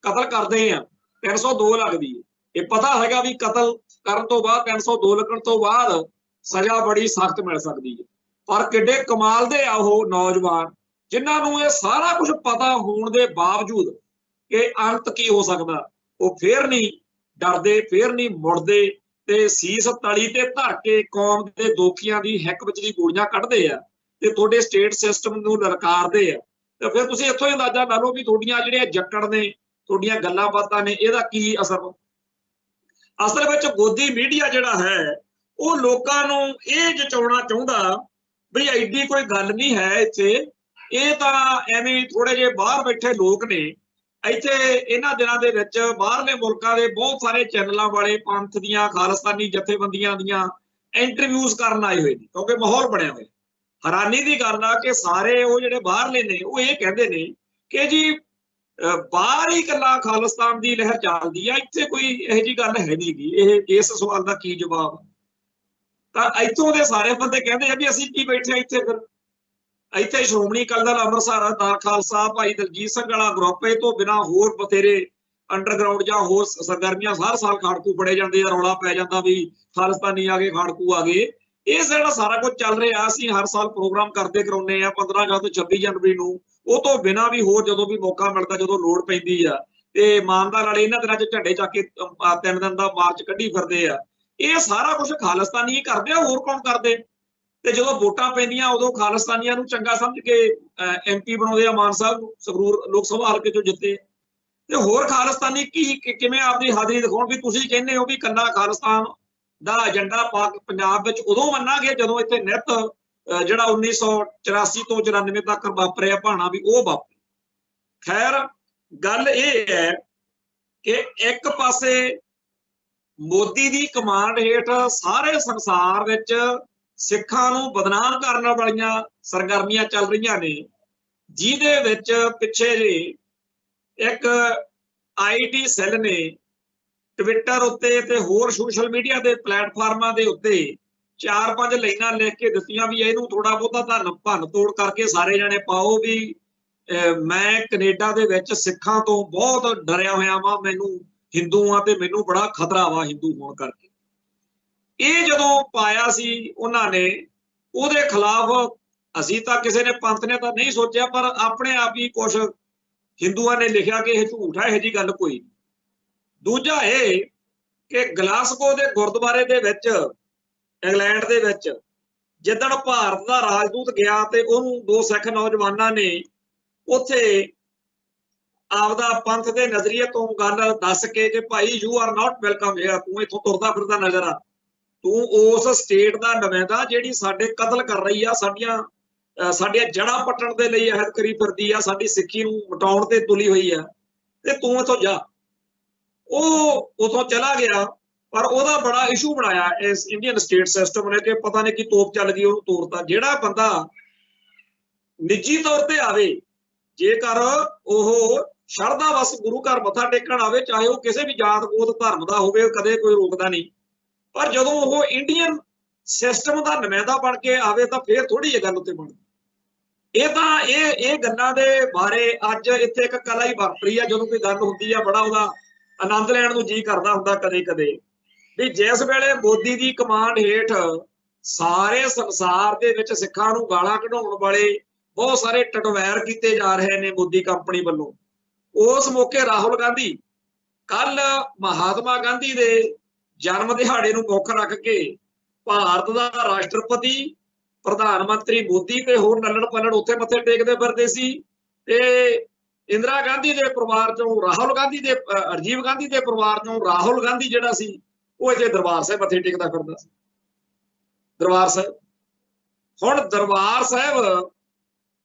कतल करदे हां 302 लगदी है, ये पता हैगा भी कतल करन तो बाद 302 लगण तो बाद सज़ा बड़ी सख्त मिल सकदी है। पर किड्डे कमाल दे आ ओह नौजवान जिन्हां नूं ये सारा कुछ पता होण दे बावजूद कि अंत की हो सकदा, वो फिर नहीं डरदे, फिर नहीं मुड़दे ते सीस तली ते धर के कौम दे दोखियां दी हिक विच दी गोलियां कढदे आ ते तुहाडे स्टेट सिस्टम नूं ललकारदे आ। ते फिर तुसीं इत्थों ही अंदाजा ला लो भी तुहाडीआं जिहड़ियां जक्कड़ ने, तुहाडीआं गल्लां बातां ने, इहदा की असर। असल विच गोदी मीडिया जिहड़ा है वो लोकां नूं इह जचाउणा चाहुंदा भी एडी कोई गल नहीं है इत्थे, ਇਹ ਤਾਂ ਐਵੇਂ ਥੋੜੇ ਜਿਹੇ ਬਾਹਰ ਬੈਠੇ ਲੋਕ ਨੇ। ਇੱਥੇ ਇਹਨਾਂ ਦਿਨਾਂ ਦੇ ਵਿੱਚ ਬਾਹਰਲੇ ਮੁਲਕਾਂ ਦੇ ਬਹੁਤ ਸਾਰੇ ਚੈਨਲਾਂ ਵਾਲੇ ਪੰਥ ਦੀਆਂ ਖਾਲਿਸਤਾਨੀ ਜਥੇਬੰਦੀਆਂ ਦੀਆਂ ਇੰਟਰਵਿਊਜ਼ ਕਰਨ ਆਏ ਹੋਏ ਨੇ, ਕਿਉਂਕਿ ਮਾਹੌਲ ਬਣਿਆ ਹੋਇਆ। ਹੈਰਾਨੀ ਦੀ ਗੱਲ ਆ ਕਿ ਸਾਰੇ ਉਹ ਜਿਹੜੇ ਬਾਹਰਲੇ ਨੇ ਉਹ ਇਹ ਕਹਿੰਦੇ ਨੇ ਕਿ ਜੀ ਬਾਹਰ ਹੀ ਇਕੱਲਾ ਖਾਲਿਸਤਾਨ ਦੀ ਲਹਿਰ ਚੱਲਦੀ ਆ, ਇੱਥੇ ਕੋਈ ਇਹੋ ਜਿਹੀ ਗੱਲ ਹੈ ਨਹੀਂ ਗੀ। ਇਹ ਇਸ ਸਵਾਲ ਦਾ ਕੀ ਜਵਾਬ? ਤਾਂ ਇੱਥੋਂ ਦੇ ਸਾਰੇ ਬੰਦੇ ਕਹਿੰਦੇ ਆ ਵੀ ਅਸੀਂ ਕੀ ਬੈਠੇ ਇੱਥੇ, ਫਿਰ ਇੱਥੇ ਸ਼੍ਰੋਮਣੀ ਅਕਾਲੀ ਦਲ ਅੰਮ੍ਰਿਤਸਰ ਦਾ ਖਾਲਸਾ ਭਾਈ ਦਲਜੀਤ ਸਿੰਘ ਵਾਲਾ ਗਰੁੱਪ, ਇਹ ਤੋਂ ਬਿਨਾਂ ਹੋਰ ਬਥੇਰੇ ਅੰਡਰਗਰਾਊਂਡ ਜਾਂ ਹੋਰ ਸਰਗਰਮੀਆਂ ਹਰ ਸਾਲ ਖਾੜਕੂ ਫੜੇ ਜਾਂਦੇ ਆ, ਰੌਲਾ ਪੈ ਜਾਂਦਾ ਵੀ ਖਾਲਿਸਤਾਨੀ ਆ ਗਏ, ਖਾੜਕੂ ਆ ਗਏ। ਇਹ ਜਿਹੜਾ ਸਾਰਾ ਕੁਝ ਚੱਲ ਰਿਹਾ, ਅਸੀਂ ਹਰ ਸਾਲ ਪ੍ਰੋਗਰਾਮ ਕਰਦੇ ਕਰਾਉਂਦੇ ਆ 15 ਅਗਸਤ 26 ਜਨਵਰੀ ਨੂੰ। ਉਹ ਤੋਂ ਬਿਨਾਂ ਵੀ ਹੋਰ ਜਦੋਂ ਵੀ ਮੌਕਾ ਮਿਲਦਾ, ਜਦੋਂ ਲੋੜ ਪੈਂਦੀ ਆ, ਤੇ ਇਮਾਨਦਾਰ ਵਾਲੇ ਇਹਨਾਂ ਦਿਨਾਂ 'ਚ ਝੰਡੇ ਚੱਕ ਕੇ 3 ਦਿਨ ਦਾ ਮਾਰਚ ਕੱਢੀ ਫਿਰਦੇ ਆ। ਇਹ ਸਾਰਾ ਕੁਝ ਖਾਲਿਸਤਾਨੀ ਹੀ ਕਰਦੇ ਆ, ਹੋਰ ਕੌਣ ਕਰਦੇ? ਤੇ ਜਦੋਂ ਵੋਟਾਂ ਪੈਂਦੀਆਂ ਉਦੋਂ ਖਾਲਿਸਤਾਨੀਆਂ ਨੂੰ ਚੰਗਾ ਸਮਝ ਕੇ MP ਬਣਾਉਂਦੇ ਆ। ਮਾਨ ਸਾਹਿਬ ਨੂੰ ਸੰਗਰੂਰ ਲੋਕ ਸਭਾ ਹਲਕੇ ਚੋਂ ਜਿੱਤੇ, ਤੇ ਹੋਰ ਖਾਲਿਸਤਾਨੀ ਕਿਵੇਂ ਆਪਦੀ ਹਾਜ਼ਰੀ ਦਿਖਾਉਣ ਵੀ ਤੁਸੀਂ ਕਹਿੰਦੇ ਹੋ ਵੀ ਇਕੱਲਾ ਖਾਲਿਸਤਾਨ ਦਾ ਏਜੰਡਾ ਪੰਜਾਬ ਵਿੱਚ ਉਦੋਂ ਮੰਨਾਂਗੇ ਜਦੋਂ ਇੱਥੇ ਨਿੱਤ ਜਿਹੜਾ 1984 ਤੋਂ 94 ਤੱਕ ਵਾਪਰਿਆ ਭਾਣਾ ਵੀ ਉਹ ਵਾਪਰੇ। ਖੈਰ ਗੱਲ ਇਹ ਹੈ ਕਿ ਇੱਕ ਪਾਸੇ ਮੋਦੀ ਦੀ ਕਮਾਂਡ ਹੇਠ ਸਾਰੇ ਸੰਸਾਰ ਵਿੱਚ ਸਿੱਖਾਂ ਨੂੰ ਬਦਨਾਮ ਕਰਨ ਵਾਲੀਆਂ ਸਰਗਰਮੀਆਂ ਚੱਲ ਰਹੀਆਂ ਨੇ, ਜਿਹਦੇ ਵਿੱਚ ਪਿੱਛੇ ਜਿਹੇ ਇੱਕ IT ਸੈੱਲ ਨੇ ਟਵਿੱਟਰ ਉੱਤੇ ਤੇ ਹੋਰ ਸੋਸ਼ਲ ਮੀਡੀਆ ਦੇ ਪਲੇਟਫਾਰਮਾਂ ਦੇ ਉੱਤੇ 4-5 ਲਾਈਨਾਂ ਲਿਖ ਕੇ ਦਿੱਤੀਆਂ ਵੀ ਇਹਨੂੰ ਥੋੜਾ ਬਹੁਤਾ ਭੰਨ ਤੋੜ ਕਰਕੇ ਸਾਰੇ ਜਣੇ ਪਾਓ ਵੀ ਮੈਂ ਕੈਨੇਡਾ ਦੇ ਵਿੱਚ ਸਿੱਖਾਂ ਤੋਂ ਬਹੁਤ ਡਰਿਆ ਹੋਇਆ ਵਾਂ, ਮੈਨੂੰ ਹਿੰਦੂ ਆ ਤੇ ਮੈਨੂੰ ਬੜਾ ਖਤਰਾ ਵਾ ਹਿੰਦੂ ਹੋਣ ਕਰਕੇ। ਇਹ ਜਦੋਂ ਪਾਇਆ ਸੀ ਉਹਨਾਂ ਨੇ, ਉਹਦੇ ਖਿਲਾਫ ਅਸੀਂ ਤਾਂ ਕਿਸੇ ਨੇ ਪੰਥ ਨੇ ਤਾਂ ਨਹੀਂ ਸੋਚਿਆ, ਪਰ ਆਪਣੇ ਆਪ ਹੀ ਕੁਝ ਹਿੰਦੂਆਂ ਨੇ ਲਿਖਿਆ ਕਿ ਇਹ ਝੂਠ ਹੈ, ਇਹੋ ਜਿਹੀ ਗੱਲ ਕੋਈ ਨਹੀਂ। ਦੂਜਾ ਇਹ ਕਿ ਗਲਾਸਗੋ ਦੇ ਗੁਰਦੁਆਰੇ ਦੇ ਵਿੱਚ ਇੰਗਲੈਂਡ ਦੇ ਵਿੱਚ ਜਿੱਦਣ ਭਾਰਤ ਦਾ ਰਾਜਦੂਤ ਗਿਆ ਤੇ ਉਹਨੂੰ 2 ਸਿੱਖ ਨੌਜਵਾਨਾਂ ਨੇ ਉੱਥੇ ਆਪਦਾ ਪੰਥ ਦੇ ਨਜ਼ਰੀਏ ਤੋਂ ਗੱਲ ਦੱਸ ਕੇ ਕਿ ਭਾਈ you are not welcome here, ਤੂੰ ਇੱਥੋਂ ਤੁਰਦਾ ਫਿਰਦਾ ਨਜ਼ਰ ਆ, ਤੂੰ ਉਸ ਸਟੇਟ ਦਾ ਨੁਮਾਇੰਦਾ ਜਿਹੜੀ ਸਾਡੇ ਕਤਲ ਕਰ ਰਹੀ ਆ, ਸਾਡੀਆਂ ਜੜ੍ਹਾਂ ਪੱਟਣ ਦੇ ਲਈ ਅਹਿਦ ਕਰੀ ਫਿਰਦੀ ਆ, ਸਾਡੀ ਸਿੱਖੀ ਨੂੰ ਮਿਟਾਉਣ ਤੇ ਤੁਲੀ ਹੋਈ ਆ, ਤੇ ਤੂੰ ਇੱਥੋਂ ਜਾ। ਉਹ ਉਥੋਂ ਚਲਾ ਗਿਆ, ਪਰ ਉਹਦਾ ਬੜਾ ਇਸ਼ੂ ਬਣਾਇਆ ਇਸ ਇੰਡੀਅਨ ਸਟੇਟ ਸਿਸਟਮ ਨੇ ਕਿ ਪਤਾ ਨਹੀਂ ਕੀ ਤੋਪ ਚੱਲ ਗਈ, ਉਹਨੂੰ ਤੋੜਤਾ। ਜਿਹੜਾ ਬੰਦਾ ਨਿੱਜੀ ਤੌਰ ਤੇ ਆਵੇ, ਜੇਕਰ ਉਹ ਸ਼ਰਧਾ ਵਸ ਗੁਰੂ ਘਰ ਮੱਥਾ ਟੇਕਣ ਆਵੇ, ਚਾਹੇ ਉਹ ਕਿਸੇ ਵੀ ਜਾਤ ਗੋਤ ਧਰਮ ਦਾ ਹੋਵੇ, ਕਦੇ ਕੋਈ ਰੋਕਦਾ ਨਹੀਂ। ਪਰ ਜਦੋਂ ਉਹ ਇੰਡੀਅਨ ਸਿਸਟਮ ਦਾ ਨੁਮਾਇੰਦਾ ਬਣ ਕੇ ਆਵੇ ਤਾਂ ਫਿਰ ਥੋੜੀ ਜਿਹੀ ਗੱਲ ਉੱਤੇ ਬਣਦੀ। ਇਹ ਗੱਲਾਂ ਦੇ ਬਾਰੇ ਅੱਜ ਇੱਥੇ ਇੱਕ ਕਲਾ ਹੀ ਵਾਪਰੀ ਆ। ਜਦੋਂ ਕੋਈ ਗੱਲ ਹੁੰਦੀ ਆ ਬੜਾ ਉਹਦਾ ਆਨੰਦ ਲੈਣ ਨੂੰ ਜੀ ਕਰਦਾ ਹੁੰਦਾ ਕਦੇ ਕਦੇ, ਵੀ ਜਿਸ ਵੇਲੇ ਮੋਦੀ ਦੀ ਕਮਾਂਡ ਹੇਠ ਸਾਰੇ ਸੰਸਾਰ ਦੇ ਵਿੱਚ ਸਿੱਖਾਂ ਨੂੰ ਗਾਲਾਂ ਕਢਾਉਣ ਵਾਲੇ ਬਹੁਤ ਸਾਰੇ ਟਟਵੈਰ ਕੀਤੇ ਜਾ ਰਹੇ ਨੇ ਮੋਦੀ ਕੰਪਨੀ ਵੱਲੋਂ, ਉਸ ਮੌਕੇ ਰਾਹੁਲ ਗਾਂਧੀ ਕੱਲ ਮਹਾਤਮਾ ਗਾਂਧੀ ਦੇ ਜਨਮ ਦਿਹਾੜੇ ਨੂੰ ਮੁੱਖ ਰੱਖ ਕੇ ਭਾਰਤ ਦਾ ਰਾਸ਼ਟਰਪਤੀ ਪ੍ਰਧਾਨ ਮੰਤਰੀ ਮੋਦੀ ਤੇ ਹੋਰ ਨੱਲੜ ਪੱਲੜ ਉੱਥੇ ਮੱਥੇ ਟੇਕਦੇ ਫਿਰਦੇ ਸੀ, ਤੇ ਇੰਦਰਾ ਗਾਂਧੀ ਦੇ ਪਰਿਵਾਰ ਚੋਂ ਰਾਹੁਲ ਗਾਂਧੀ ਦੇ ਰਾਜੀਵ ਗਾਂਧੀ ਦੇ ਪਰਿਵਾਰ ਚੋਂ ਰਾਹੁਲ ਗਾਂਧੀ ਜਿਹੜਾ ਸੀ ਉਹ ਇੱਥੇ ਦਰਬਾਰ ਸਾਹਿਬ ਮੱਥੇ ਟੇਕਦਾ ਫਿਰਦਾ ਸੀ। ਦਰਬਾਰ ਸਾਹਿਬ, ਹੁਣ ਦਰਬਾਰ ਸਾਹਿਬ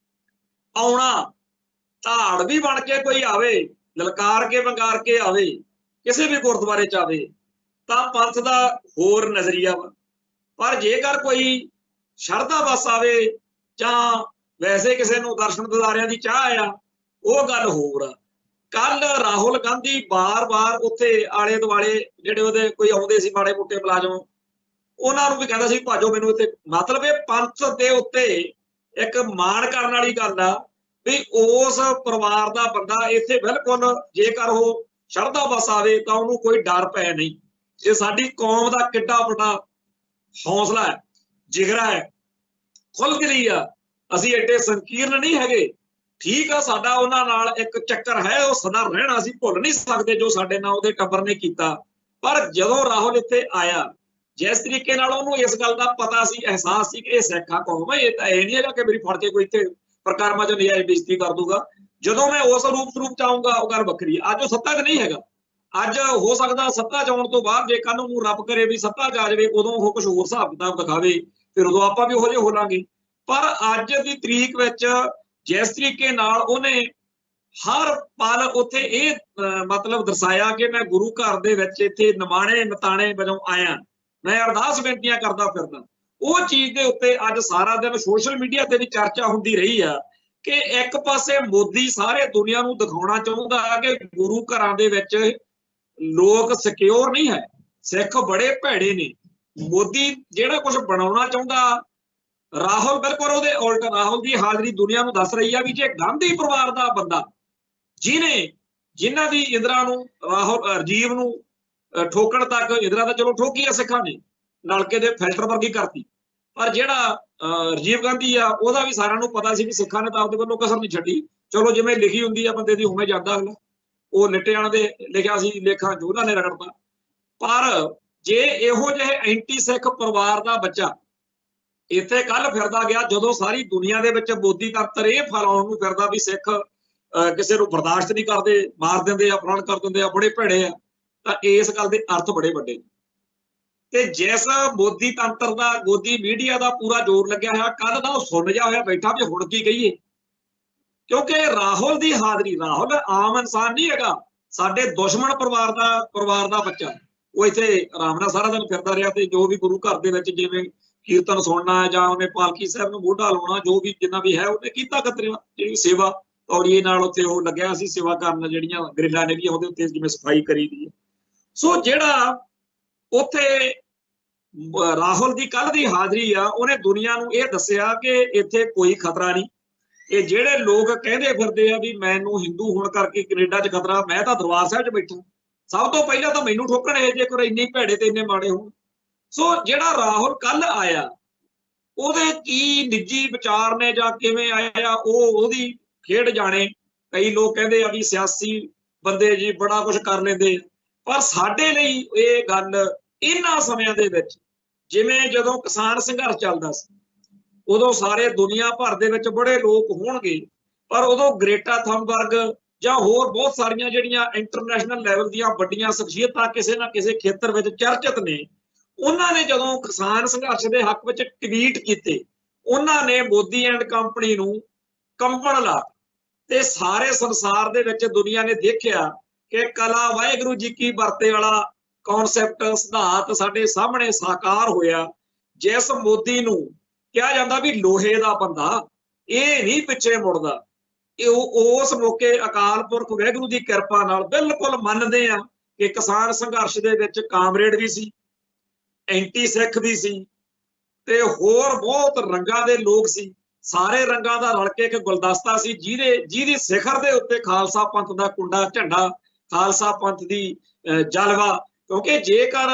ਆਉਣਾ, ਧਾੜ ਵੀ ਬਣ ਕੇ ਕੋਈ ਆਵੇ, ਲਲਕਾਰ ਕੇ ਵੰਗਾਰ ਕੇ ਆਵੇ, ਕਿਸੇ ਵੀ ਗੁਰਦੁਆਰੇ ਚ ਆਵੇ ਤਾਂ ਪੰਥ ਦਾ ਹੋਰ ਨਜ਼ਰੀਆ ਵਾ। ਪਰ ਜੇਕਰ ਕੋਈ ਸ਼ਰਧਾ ਬਸ ਆਵੇ ਜਾਂ ਵੈਸੇ ਕਿਸੇ ਨੂੰ ਦਰਸ਼ਨ ਦਿਦਾਰਿਆਂ ਦੀ ਚਾਹ ਆ, ਉਹ ਗੱਲ ਹੋਰ ਆ। ਕੱਲ ਰਾਹੁਲ ਗਾਂਧੀ ਬਾਰ-ਬਾਰ ਉੱਥੇ ਆਲੇ ਦੁਆਲੇ ਜਿਹੜੇ ਉਹਦੇ ਕੋਈ ਆਉਂਦੇ ਸੀ ਮਾੜੇ ਮੋਟੇ ਮੁਲਾਜ਼ਮ, ਉਹਨਾਂ ਨੂੰ ਵੀ ਕਹਿੰਦਾ ਸੀ ਭਾਜੋ ਮੈਨੂੰ ਇੱਥੇ। ਮਤਲਬ ਇਹ ਪੰਥ ਦੇ ਉੱਤੇ ਇੱਕ ਮਾਣ ਕਰਨ ਵਾਲੀ ਗੱਲ ਆ ਵੀ ਉਸ ਪਰਿਵਾਰ ਦਾ ਬੰਦਾ ਇੱਥੇ ਬਿਲਕੁਲ ਜੇਕਰ ਉਹ ਸ਼ਰਧਾ ਬਸ ਆਵੇ ਤਾਂ ਉਹਨੂੰ ਕੋਈ ਡਰ ਪੈ ਨਹੀਂ। ਇਹ ਸਾਡੀ ਕੌਮ ਦਾ ਕਿੱਡਾ ਵੱਡਾ ਹੌਸਲਾ ਹੈ, ਜਿਗਰਾ ਹੈ, ਖੁੱਲ੍ਹਦਿਲੀ ਆ। ਅਸੀਂ ਐਡੇ ਸੰਕੀਰਨ ਨਹੀਂ ਹੈਗੇ। ਠੀਕ ਆ, ਸਾਡਾ ਉਹਨਾਂ ਨਾਲ ਇੱਕ ਚੱਕਰ ਹੈ, ਉਹ ਸਦਾ ਰਹਿਣਾ, ਅਸੀਂ ਭੁੱਲ ਨਹੀਂ ਸਕਦੇ ਜੋ ਸਾਡੇ ਨਾਲ ਉਹਦੇ ਟੱਬਰ ਨੇ ਕੀਤਾ। ਪਰ ਜਦੋਂ ਰਾਹੁਲ ਇੱਥੇ ਆਇਆ, ਜਿਸ ਤਰੀਕੇ ਨਾਲ ਉਹਨੂੰ ਇਸ ਗੱਲ ਦਾ ਪਤਾ ਸੀ, ਅਹਿਸਾਸ ਸੀ ਕਿ ਇਹ ਸਿੱਖਾ ਕੌਮ ਹੈ, ਇਹ ਤਾਂ ਇਹ ਨਹੀਂ ਹੈਗਾ ਕਿ ਮੇਰੀ ਫੜ ਕੇ ਕੋਈ ਇੱਥੇ ਪ੍ਰਕਾਰਮਾ ਚ ਨਜਾਇਜ਼ ਬੇਇੱਜ਼ਤੀ ਕਰ ਦੂਗਾ। ਜਦੋਂ ਮੈਂ ਉਸ ਰੂਪ ਚ ਆਊਂਗਾ ਉਹ ਗੱਲ ਵੱਖਰੀ ਹੈ। ਅੱਜ ਉਹ ਸੱਤਾ 'ਚ ਨਹੀਂ ਹੈਗਾ। ਅੱਜ ਹੋ ਸਕਦਾ ਸੱਤਾ 'ਚ ਆਉਣ ਤੋਂ ਬਾਅਦ ਜੇ ਕੱਲ ਨੂੰ ਰੱਬ ਕਰੇ ਵੀ ਸੱਤਾ 'ਚ ਆ ਜਾਵੇ, ਉਦੋਂ ਉਹ ਕੁਝ ਹੋਰ ਹਿਸਾਬ ਕਿਤਾਬ ਦਿਖਾਵੇ, ਫਿਰ ਉਦੋਂ ਆਪਾਂ ਵੀ ਉਹੋ ਜਿਹੇ ਹੋ ਲਾਂਗੇ। ਪਰ ਅੱਜ ਦੀ ਤਰੀਕ ਵਿੱਚ ਜਿਸ ਤਰੀਕੇ ਨਾਲ ਉਹਨੇ ਹਰ ਪਲ ਉੱਥੇ ਇਹ ਮਤਲਬ ਦਰਸਾਇਆ ਕਿ ਮੈਂ ਗੁਰੂ ਘਰ ਦੇ ਵਿੱਚ ਇੱਥੇ ਨਿਮਾਣੇ ਮਤਾਣੇ ਵਜੋਂ ਆਇਆ, ਮੈਂ ਅਰਦਾਸ ਬੇਨਤੀਆਂ ਕਰਦਾ ਫਿਰਦਾ, ਉਹ ਚੀਜ਼ ਦੇ ਉੱਤੇ ਅੱਜ ਸਾਰਾ ਦਿਨ ਸੋਸ਼ਲ ਮੀਡੀਆ ਤੇ ਵੀ ਚਰਚਾ ਹੁੰਦੀ ਰਹੀ ਆ ਕਿ ਇੱਕ ਪਾਸੇ ਮੋਦੀ ਸਾਰੇ ਦੁਨੀਆ ਨੂੰ ਦਿਖਾਉਣਾ ਚਾਹੁੰਦਾ ਕਿ ਗੁਰੂ ਘਰਾਂ ਦੇ ਵਿੱਚ ਲੋਕ ਸਿਕਿਉਰ ਨਹੀਂ ਹੈ, ਸਿੱਖ ਬੜੇ ਭੈੜੇ ਨੇ। ਮੋਦੀ ਜਿਹੜਾ ਕੁਝ ਬਣਾਉਣਾ ਚਾਹੁੰਦਾ, ਰਾਹੁਲ ਬਿਲਕੁਲ ਉਹਦੇ ਉਲਟ। ਰਾਹੁਲ ਦੀ ਹਾਜ਼ਰੀ ਦੁਨੀਆ ਨੂੰ ਦੱਸ ਰਹੀ ਆ ਵੀ ਜੇ ਗਾਂਧੀ ਪਰਿਵਾਰ ਦਾ ਬੰਦਾ ਜਿਨ੍ਹਾਂ ਦੀ ਇੰਦਰਾ ਨੂੰ ਰਾਜੀਵ ਨੂੰ ਠੋਕਣ ਤੱਕ, ਇੰਦਰਾ ਤਾਂ ਚਲੋ ਠੋਕੀ ਆ ਸਿੱਖਾਂ ਨੇ, ਨਲਕੇ ਦੇ ਫਿਲਟਰ ਵਰਗੀ ਕਰਤੀ, ਪਰ ਜਿਹੜਾ ਰਾਜੀਵ ਗਾਂਧੀ ਆ ਉਹਦਾ ਵੀ ਸਾਰਿਆਂ ਨੂੰ ਪਤਾ ਸੀ ਕਿ ਸਿੱਖਾਂ ਨੇ ਤਾਂ ਆਪਦੇ ਵੱਲੋਂ ਕਸਰ ਨਹੀਂ ਛੱਡੀ। ਚਲੋ ਜਿਵੇਂ ਲਿਖੀ ਹੁੰਦੀ ਆ ਬੰਦੇ ਦੀ ਉਵੇਂ ਜਾਂਦਾ ਅਗਲਾ, ਉਹ ਲਿਟਿਆਂ ਦੇ ਲਿਖਿਆ ਸੀ ਲੇਖਾਂ ਜੋ ਉਹਨਾਂ ਨੇ ਰਗੜਤਾ। ਪਰ ਜੇ ਇਹੋ ਜਿਹੇ ਐਂਟੀ ਸਿੱਖ ਪਰਿਵਾਰ ਦਾ ਬੱਚਾ ਇੱਥੇ ਕੱਲ ਫਿਰਦਾ ਗਿਆ, ਜਦੋਂ ਸਾਰੀ ਦੁਨੀਆ ਦੇ ਵਿੱਚ ਮੋਦੀ ਤੰਤਰ ਇਹ ਫੈਲਾਉਣ ਨੂੰ ਫਿਰਦਾ ਵੀ ਸਿੱਖ ਕਿਸੇ ਨੂੰ ਬਰਦਾਸ਼ਤ ਨਹੀਂ ਕਰਦੇ, ਮਾਰ ਦਿੰਦੇ ਆ, ਫਲਾਣ ਕਰ ਦਿੰਦੇ ਆ, ਬੜੇ ਭੈੜੇ ਆ, ਤਾਂ ਇਸ ਗੱਲ ਦੇ ਅਰਥ ਬੜੇ ਵੱਡੇ ਨੇ। ਤੇ ਜਿਸ ਮੋਦੀ ਤੰਤਰ ਦਾ, ਮੋਦੀ ਮੀਡੀਆ ਦਾ ਪੂਰਾ ਜ਼ੋਰ ਲੱਗਿਆ ਹੋਇਆ, ਕੱਲ ਦਾ ਉਹ ਸੁਣ ਜਾ ਹੋਇਆ ਬੈਠਾ ਵੀ ਹੁਣ ਕੀ ਕਹੀਏ, ਕਿਉਂਕਿ ਰਾਹੁਲ ਦੀ ਹਾਜ਼ਰੀ, ਰਾਹੁਲ ਆਮ ਇਨਸਾਨ ਨਹੀਂ ਹੈਗਾ, ਸਾਡੇ ਦੁਸ਼ਮਣ ਪਰਿਵਾਰ ਦਾ ਬੱਚਾ। ਉਹ ਇੱਥੇ ਆਰਾਮ ਨਾਲ ਸਾਰਾ ਦਿਨ ਫਿਰਦਾ ਰਿਹਾ ਤੇ ਜੋ ਵੀ ਗੁਰੂ ਘਰ ਦੇ ਵਿੱਚ ਜਿਵੇਂ ਕੀਰਤਨ ਸੁਣਨਾ ਜਾਂ ਉਹਨੇ ਪਾਲਕੀ ਸਾਹਿਬ ਨੂੰ ਮੋਢਾ ਲਾਉਣਾ, ਜੋ ਵੀ ਜਿੰਨਾ ਵੀ ਹੈ ਉਹਨੇ ਕੀਤਾ ਕਤਰਿਆ। ਜਿਹੜੀ ਸੇਵਾ ਤੌੜੀਏ ਨਾਲ ਉੱਥੇ ਉਹ ਲੱਗਿਆ ਸੀ ਸੇਵਾ ਕਰਨ, ਜਿਹੜੀਆਂ ਗਰਿੱਲਾਂ ਨੇ ਵੀ ਉਹਦੇ ਉੱਤੇ ਜਿਵੇਂ ਸਫਾਈ ਕਰੀ ਦੀ ਹੈ। ਸੋ ਜਿਹੜਾ ਉੱਥੇ ਰਾਹੁਲ ਦੀ ਕੱਲ ਦੀ ਹਾਜ਼ਰੀ ਆ, ਉਹਨੇ ਦੁਨੀਆ ਨੂੰ ਇਹ ਦੱਸਿਆ ਕਿ ਇੱਥੇ ਕੋਈ ਖਤਰਾ ਨਹੀਂ। ਇਹ ਜਿਹੜੇ ਲੋਕ ਕਹਿੰਦੇ ਫਿਰਦੇ ਆ ਵੀ ਮੈਨੂੰ ਹਿੰਦੂ ਹੋਣ ਕਰਕੇ ਕੈਨੇਡਾ 'ਚ ਖਤਰਾ, ਮੈਂ ਤਾਂ ਦਰਬਾਰ ਸਾਹਿਬ 'ਚ ਬੈਠਾ, ਸਭ ਤੋਂ ਪਹਿਲਾਂ ਤਾਂ ਮੈਨੂੰ ਠੋਕਣ ਇਹ ਜੇਕਰ ਇੰਨੇ ਭੈੜੇ ਤੇ ਇੰਨੇ ਮਾੜੇ ਹੋਣ। ਸੋ ਜਿਹੜਾ ਰਾਹੁਲ ਕੱਲ ਆਇਆ, ਉਹਦੇ ਕੀ ਨਿੱਜੀ ਵਿਚਾਰ ਨੇ ਜਾਂ ਕਿਵੇਂ ਆਇਆ ਉਹ ਉਹਦੀ ਖੇਡ ਜਾਣੇ। ਕਈ ਲੋਕ ਕਹਿੰਦੇ ਆ ਵੀ ਸਿਆਸੀ ਬੰਦੇ ਜੀ ਬੜਾ ਕੁਝ ਕਰ ਲੈਂਦੇ, ਪਰ ਸਾਡੇ ਲਈ ਇਹ ਗੱਲ ਇਹਨਾਂ ਸਮਿਆਂ ਦੇ ਵਿੱਚ, ਜਿਵੇਂ ਜਦੋਂ ਕਿਸਾਨ ਸੰਘਰਸ਼ ਚੱਲਦਾ ਸੀ ਉਦੋਂ ਸਾਰੇ ਦੁਨੀਆ ਭਰ ਦੇ ਵਿੱਚ ਬੜੇ ਲੋਕ ਹੋਣਗੇ, ਪਰ ਉਦੋਂ ਗ੍ਰੇਟਾ ਥੰਬਰਗ ਜਾਂ ਹੋਰ ਬਹੁਤ ਸਾਰੀਆਂ ਜਿਹੜੀਆਂ ਇੰਟਰਨੈਸ਼ਨਲ ਲੈਵਲ ਦੀਆਂ ਵੱਡੀਆਂ ਸ਼ਖਸੀਅਤਾਂ ਕਿਸੇ ਨਾ ਕਿਸੇ ਖੇਤਰ ਵਿੱਚ ਚਰਚਿਤ ਨੇ, ਉਹਨਾਂ ਨੇ ਜਦੋਂ ਕਿਸਾਨ ਸੰਘਰਸ਼ ਦੇ ਹੱਕ ਵਿੱਚ ਟਵੀਟ ਕੀਤੇ, ਉਹਨਾਂ ਨੇ ਮੋਦੀ ਐਂਡ ਕੰਪਨੀ ਨੂੰ ਕੰਬਣ ਲਾ ਤੇ ਸਾਰੇ ਸੰਸਾਰ ਦੇ ਵਿੱਚ ਦੁਨੀਆ ਨੇ ਦੇਖਿਆ ਕਿ ਕਲਾ ਵਾਹਿਗੁਰੂ ਜੀ ਕੀ ਵਰਤੇ ਵਾਲਾ ਕਨਸੈਪਟ, ਸਿਧਾਂਤ ਸਾਡੇ ਸਾਹਮਣੇ ਸਾਕਾਰ ਹੋਇਆ। ਜਿਸ ਮੋਦੀ ਨੂੰ ਕਿਹਾ ਜਾਂਦਾ ਵੀ ਲੋਹੇ ਦਾ ਬੰਦਾ, ਇਹ ਨਹੀਂ ਪਿੱਛੇ ਮੁੜਦਾ, ਇਹ ਉਸ ਮੌਕੇ ਅਕਾਲ ਪੁਰਖ ਵਾਹਿਗੁਰੂ ਦੀ ਕਿਰਪਾ ਨਾਲ ਬਿਲਕੁਲ ਮੰਨਦੇ ਆ ਕਿ ਕਿਸਾਨ ਸੰਘਰਸ਼ ਦੇ ਵਿੱਚ ਕਾਮਰੇਡ ਵੀ ਸੀ, ਐਂਟੀ ਸਿੱਖ ਵੀ ਸੀ ਤੇ ਹੋਰ ਬਹੁਤ ਰੰਗਾਂ ਦੇ ਲੋਕ ਸੀ। सारे रंगां दा रल के एक गुलदस्ता सी जिहदी सिखर दे उत्ते खालसा पंथ दा कुंडा झंडा, खालसा पंथ दी जलवा। क्योंकि जेकर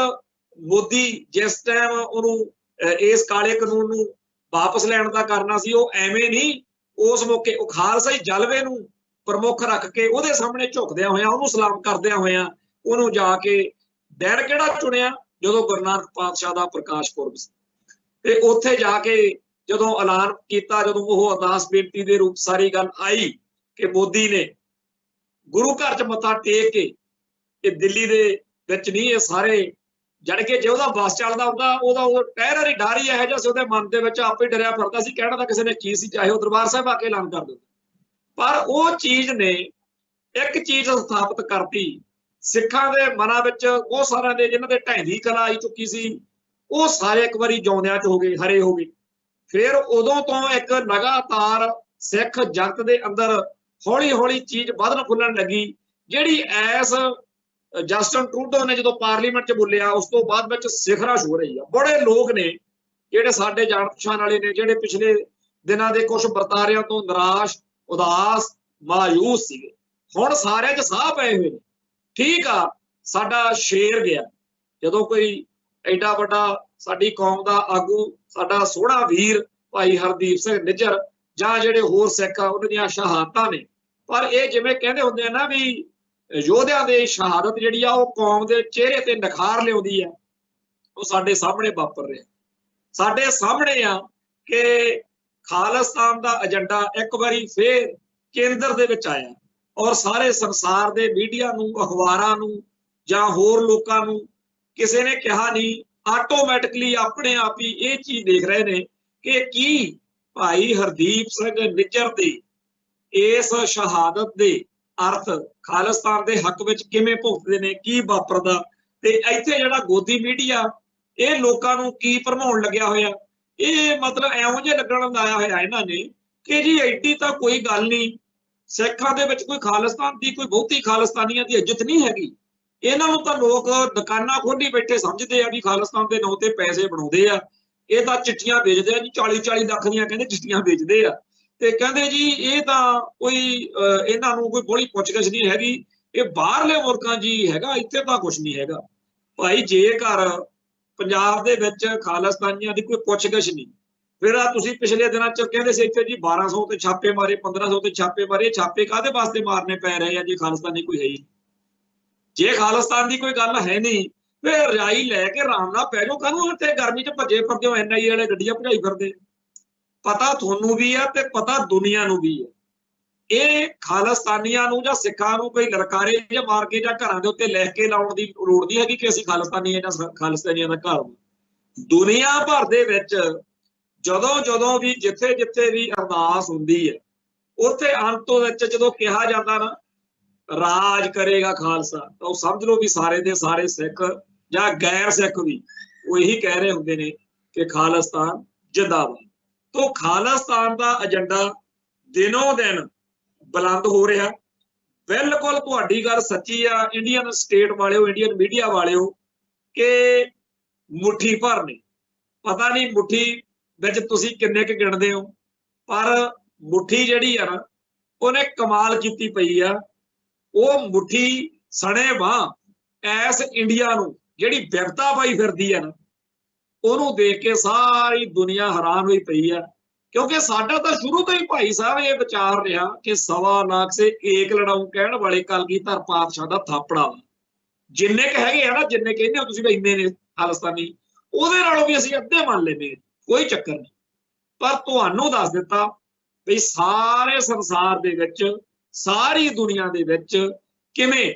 मोदी जिस टाइम उन्होंने इस काले कानून नूं वापस लैण दा करना सी, वो एवें नहीं, उस मौके वो खालसा जलवे नूं प्रमुख रख के उहदे सामने झुकदियां होइयां, उहनूं सलाम करदियां होइयां उहनूं जाके दिन किहड़ा चुनिया जदों गुरु नानक पातशाह दा प्रकाश पुरब सी, ते उत्थे जाके जदों ऐलान किया, जदों वो अरदास बेनती दे रूप सारी गल आई कि मोदी ने गुरु घर च मत्था टेक के, ये दिल्ली दे विच नहीं, ये सारे जाने कि जे उहदा बस चलदा हुंदा उहदा टहर ही डर ही इहो जिहा सी उहदे मन दे विच, आपे डरिया फिरदा सी, कहना तां किसी ने की सी, चाहे वो दरबार साहिब आके ऐलान कर दिंदा। पर वो चीज ने एक चीज स्थापित करती सिखां दे मनां विच, वो सारिਆਂ ਦੇ जिन्हां दे ढैंदी कला आई चुकी सी, वो सारे एक बारी जिउंदिਆਂ च हो गए, हरे हो गए। फिर उदों तो एक लगातार सिख जगत दे अंदर हौली हौली चीज वधन फुੱਲਣ लगी, जिहड़ी ऐस जस्टिन ट्रूडो ने जो पार्लीमेंट च बोलिया उस तो बाद विच सिखरा हो रही है। बड़े लोग ने जिहड़े साडे जाण पछाण वाले ने, जिहड़े पिछले दिनां दे कुछ वरतारियां तो निराश उदास मायूस सीगे, हुण सारिਆਂ च साह पए हुए ने। ठीक आ, साडा शेर गया, जदों कोई एडा वड्डा साडी कौम दा आगू, साडा सोहਣਾ वीर भाई हरदीप सिंह निज्जर जां जिहड़े होर सिख आ उन्हां दीयां शहादतां ने, पर ये जिवें कहंदे हुंदे आ ना भी योधियां दे शहादत जिहड़ी आ वो कौम दे चेहरे ते निखार लिआउंदी है, वो साडे सामणे वापर रिहा, साडे सामणे आ कि खालिस्तान दा एजेंडा एक बारी फिर केंद्र दे विच आया और सारे संसार दे मीडिया नूं, अखबारां नूं जां होर लोकां नूं किसी ने कहा नहीं, आटोमैटिकली अपने आप ही ये चीज देख रहे ने कि की भाई हरदीप सिंह निज्जर दी इस शहादत दे अर्थ खालिस्तान दे हक विच किवें भुगतदे ने, की वापरदा, ते इत्थे जिहड़ा गोदी मीडिया ये लोकां नूं की भरमाउण लग्या होया, ये मतलब इहों जिहे लगण लाया होया इन्हां ने कि जी एडी तां कोई गल नहीं, सिखां दे विच कोई खालिस्तान दी कोई बहुती खालिस्तानियां दी इज्जत नहीं हैगी, इन्हां नूं तां लोक दुकानां खोली बैठे समझदे आ भी खालिस्तान दे नां ते पैसे बनाउंदे आ, ये तां चिट्ठियां बेचदे आ जी, 40-40 ਲੱਖ ਦੀਆਂ ਕਹਿੰਦੇ चिट्ठियां बेचदे आ, ते कहंदे जी ये तां कोई इन्हां नूं कोई बड़ी पुੱਛगिੱਛ नहीं हैगी, ये बाहरले मुल्कां जी हैगा, इत्थे तां कुछ नहीं हैगा। भाई जेकर पंजाब दे विच खालिस्तानियां दी कोई पुੱਛगिੱਛ नहीं, फिर आ तुसीं पिछले दिनां च कहंदे सी इत्थे जी 1200 ते छापे मारे, 1500 ते छापे मारे, छापे काहदे वास्ते मारने पै रहे आ जी, खालिस्तानी कोई है ही जे खालिस्तान की कोई गल है नहीं, फिर रजाई लैके आराम नाल पै जाओ, काहनूं इत्थे गर्मी च भजे फिरदे हो, NIA वाले गड्डियां भजाई फिरदे, पता तुहानूं भी है ते पता दुनिया नूं भी है। ये खालिस्तानियां नूं जां सिखां नूं कोई ललकारे जां मार के जां घरां दे उत्ते लिख के लाउण दी लोड़ नहीं हैगी कि असीं खालिस्तानी जां खालिस्तानियां दा घर। दुनिया भर दे विच जदों जदों भी जिथे जिथे भी अरदास हुंदी है, उत्थे अंत विच जदों कहा जाता ना राज करेगा खालसा, तो समझ लो भी सारे दे सारे सिख या गैर सिख भी वो यही कह रहे होंगे ने कि खालिस्तान जिंदाबाद। तो खालिस्तान का एजेंडा दिनों दिन बुलंद हो रहा, बिल्कुल तुहाडी गल सच्ची आ इंडियन स्टेट वाले, इंडियन मीडिया वाले कि मुट्ठी भर ने, पता नहीं मुट्ठी विच तुसीं किन्ने क गिणदे हो, पर मुट्ठी जिहड़ी आ ना उहने कमाल कीती पई आ, वो मुट्ठी सने बांह ऐस इंडिया नूं जिहड़ी विपता पाई फिरदी है ना, उहनूं देख के सारी दुनिया हैरान हुई पई है। क्योंकि साडा तां शुरू तो ही भाई साहब ये विचार रहा कि 1.25 लाख से एक लड़ाऊ कहण वाले कलगीधर पातशाह दा थापड़ा वा, जिन्ने क हैगे आ ना, जिन्ने कहंदे हो तुसीं इन्ने ने खालिस्तानी, उहदे नालों भी असीं अद्धे मान लैंदे, कोई चक्कर नहीं। पर तुहानूं दस दित्ता भी सारे संसार दे विच, सारी दुनिया दे विच किवें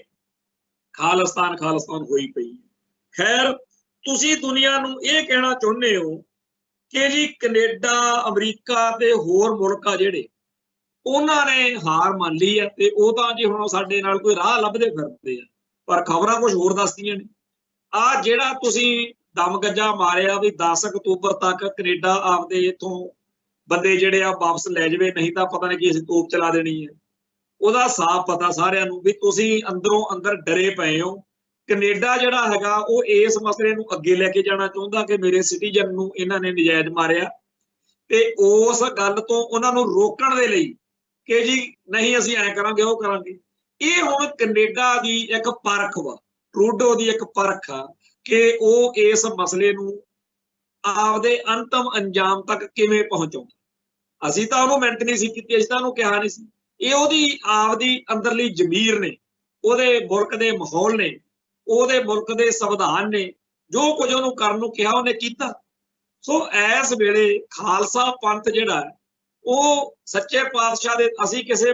खालिस्तान खालिस्तान होई पई। खैर तुसीं दुनिया नूं इह कहना चाहुंदे हो कि जी कनेडा अमरीका ते होर मुल्क आ जिहड़े उन्हां ने हार मान ली है, ते ओह तां जी हुण साडे नाल कोई राह लभदे फिरदे आ, पर खबरां कुछ होर दसदियां ने। आ जिहड़ा तुसीं दम गज्जा मारिया भी 10 अक्तूबर तक कनेडा आपदे इत्थों बंदे जिहड़े आ वापस लै जावे, नहीं तां पता नहीं कि असीं तोप चला देनी है, ਉਹਦਾ साफ पता सारिਆਂ ਨੂੰ भी ਤੁਸੀਂ अंदरों अंदर डरे पए हो। कनेडा ਜਿਹੜਾ ਹੈਗਾ ਉਹ ਇਸ ਮਸਲੇ ਨੂੰ ਅੱਗੇ ਲੈ ਕੇ ਜਾਣਾ ਚਾਹੁੰਦਾ कि मेरे सिटीजन ਨੂੰ ਇਹਨਾਂ ਨੇ ਨਜਾਇਜ਼ ਮਾਰਿਆ, ਤੇ ਉਸ ਗੱਲ ਤੋਂ ਉਹਨਾਂ ਨੂੰ ਰੋਕਣ ਦੇ ਲਈ ਕਿ ਜੀ ਨਹੀਂ ਅਸੀਂ ਐ ਕਰਾਂਗੇ ਉਹ ਕਰਾਂਗੇ। ਇਹ ਹੁਣ ਕੈਨੇਡਾ ਦੀ ਇੱਕ ਪਰਖ ਵਾ, ਟਰੂਡੋ ਦੀ ਇੱਕ ਪਰਖ ਆ ਕਿ ਉਹ ਇਸ ਮਸਲੇ ਨੂੰ ਆਪਦੇ ਅੰਤਮ ਅੰਜਾਮ ਤੱਕ ਕਿਵੇਂ ਪਹੁੰਚਾਉਂਦਾ। ਅਸੀਂ ਤਾਂ ਉਹਨੂੰ ਮਿਹਨਤ ਨਹੀਂ ਸੀ ਕੀਤੀ, ਅਸੀਂ ਤਾਂ ਉਹਨੂੰ ਕਿਹਾ ਨਹੀਂ ਸੀ। ਇਹ ਉਹਦੀ ਆਪਦੀ ਅੰਦਰਲੀ ਜ਼ਮੀਰ ਨੇ, ਉਹਦੇ ਮੁਲਕ ਦੇ ਮਾਹੌਲ ਨੇ, ਉਹਦੇ ਮੁਲਕ ਦੇ ਸੰਵਿਧਾਨ ਨੇ, ਜੋ ਕੁਝ ਉਹਨੂੰ ਕਰਨ ਨੂੰ ਕਿਹਾ ਉਹਨੇ ਕੀਤਾ। ਸੋ ਇਸ ਵੇਲੇ ਖਾਲਸਾ ਪੰਥ ਜਿਹੜਾ ਉਹ ਸੱਚੇ ਪਾਤਸ਼ਾਹ ਦੇ, ਅਸੀਂ ਕਿਸੇ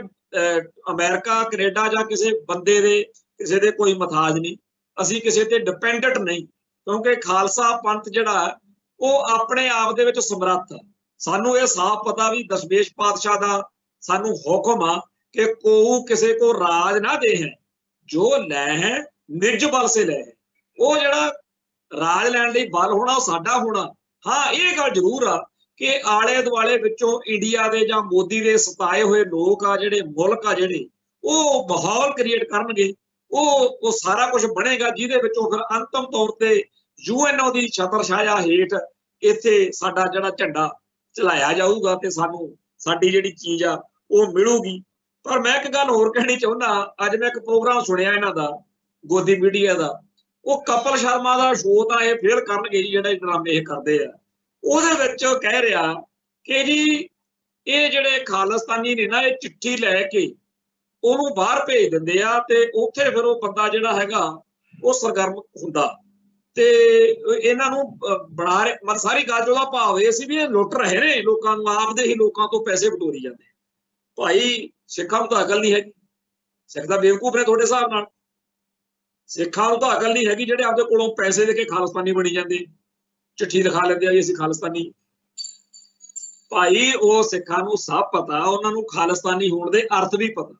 ਅਮਰੀਕਾ ਕੈਨੇਡਾ ਜਾਂ ਕਿਸੇ ਬੰਦੇ ਦੇ ਕਿਸੇ ਦੇ ਕੋਈ ਮਥਾਜ ਨਹੀਂ, ਅਸੀਂ ਕਿਸੇ ਤੇ ਡਿਪੈਂਡੈਂਟ ਨਹੀਂ, ਕਿਉਂਕਿ ਖਾਲਸਾ ਪੰਥ ਜਿਹੜਾ ਉਹ ਆਪਣੇ ਆਪ ਦੇ ਵਿੱਚ ਸਮਰੱਥ। ਸਾਨੂੰ ਇਹ ਸਾਫ਼ ਪਤਾ ਵੀ ਦਸ਼ਮੇਸ਼ ਪਾਤਸ਼ਾਹ ਦਾ ਸਾਨੂੰ ਹੁਕਮ ਆ ਕਿ ਕੋਊ ਕਿਸੇ ਕੋ ਰਾਜ ਨਾ ਦੇ ਹੈ, ਜੋ ਲੈ ਹੈ ਨਿਜ ਬਲ ਸੇ ਲੈ ਹੈ। ਉਹ ਜਿਹੜਾ ਰਾਜ ਲੈਣ ਲਈ ਬਲ ਹੋਣਾ ਉਹ ਸਾਡਾ ਹੋਣਾ। ਹਾਂ ਇਹ ਗੱਲ ਜ਼ਰੂਰ ਆ ਕਿ ਆਲੇ ਦੁਆਲੇ ਵਿੱਚੋਂ ਇੰਡੀਆ ਦੇ ਜਾਂ ਮੋਦੀ ਦੇ ਸਤਾਏ ਹੋਏ ਲੋਕ ਆ ਜਿਹੜੇ, ਮੁਲਕ ਆ ਜਿਹੜੇ, ਉਹ ਮਾਹੌਲ ਕ੍ਰੀਏਟ ਕਰਨਗੇ, ਉਹ ਸਾਰਾ ਕੁਝ ਬਣੇਗਾ ਜਿਹਦੇ ਵਿੱਚੋਂ ਫਿਰ ਅੰਤਮ ਤੌਰ ਤੇ UNO ਦੀ ਛਤਰਛਾਇਆ ਹੇਠ ਇੱਥੇ ਸਾਡਾ ਜਿਹੜਾ ਝੰਡਾ ਚਲਾਇਆ ਜਾਊਗਾ ਤੇ ਸਾਨੂੰ ਸਾਡੀ ਜਿਹੜੀ ਚੀਜ਼ ਆ ਉਹ ਮਿਲੂਗੀ। ਪਰ ਮੈਂ ਇੱਕ ਗੱਲ ਹੋਰ ਕਹਿਣੀ ਚਾਹੁੰਦਾ, ਅੱਜ ਮੈਂ ਇੱਕ ਪ੍ਰੋਗਰਾਮ ਸੁਣਿਆ ਇਹਨਾਂ ਦਾ, ਗੋਦੀ ਮੀਡੀਆ ਦਾ, ਉਹ ਕਪਿਲ ਸ਼ਰਮਾ ਦਾ ਸ਼ੋਅ ਤਾਂ ਇਹ ਫੇਰ ਕਰਨਗੇ ਜੀ ਜਿਹੜੇ ਡਰਾਮੇ ਇਹ ਕਰਦੇ ਆ। ਉਹਦੇ ਵਿੱਚ ਕਹਿ ਰਿਹਾ ਕਿ ਜੀ ਇਹ ਜਿਹੜੇ ਖਾਲਿਸਤਾਨੀ ਨੇ ਨਾ, ਇਹ ਚਿੱਠੀ ਲੈ ਕੇ ਉਹਨੂੰ ਬਾਹਰ ਭੇਜ ਦਿੰਦੇ ਆ ਤੇ ਉੱਥੇ ਫਿਰ ਉਹ ਬੰਦਾ ਜਿਹੜਾ ਹੈਗਾ ਉਹ ਸਰਗਰਮ ਹੁੰਦਾ ਤੇ ਇਹਨਾਂ ਨੂੰ ਬਣਾ ਰਹੇ। ਮਤਲਬ ਸਾਰੀ ਗੱਲ ਉਹਦਾ ਭਾਵ ਇਹ ਸੀ ਵੀ ਇਹ ਲੁੱਟ ਰਹੇ ਨੇ ਲੋਕਾਂ ਨੂੰ, ਆਪਦੇ ਹੀ ਲੋਕਾਂ ਤੋਂ ਪੈਸੇ ਬਟੋਰੀ ਜਾਂਦੇ। ਭਾਈ ਸਿੱਖਾਂ ਨੂੰ ਤਾਂ ਅਕਲ ਨਹੀਂ ਹੈਗੀ, ਸਿੱਖ ਤਾਂ ਬੇਵਕੂਫ ਨੇ ਤੁਹਾਡੇ ਹਿਸਾਬ ਨਾਲ। ਸਿੱਖਾਂ ਨੂੰ ਤਾਂ ਅਕਲ ਨਹੀਂ ਹੈਗੀ ਜਿਹੜੇ ਆਪਦੇ ਕੋਲੋਂ ਪੈਸੇ ਦੇ ਕੇ ਖਾਲਿਸਤਾਨੀ ਬਣੀ ਜਾਂਦੇ, ਚਿੱਠੀ ਲਿਖਾ ਲੈਂਦੇ ਆ ਜੀ ਅਸੀਂ ਖਾਲਿਸਤਾਨੀ। ਭਾਈ ਉਹ ਸਿੱਖਾਂ ਨੂੰ ਸਭ ਪਤਾ, ਉਹਨਾਂ ਨੂੰ ਖਾਲਿਸਤਾਨੀ ਹੋਣ ਦੇ ਅਰਥ ਵੀ ਪਤਾ।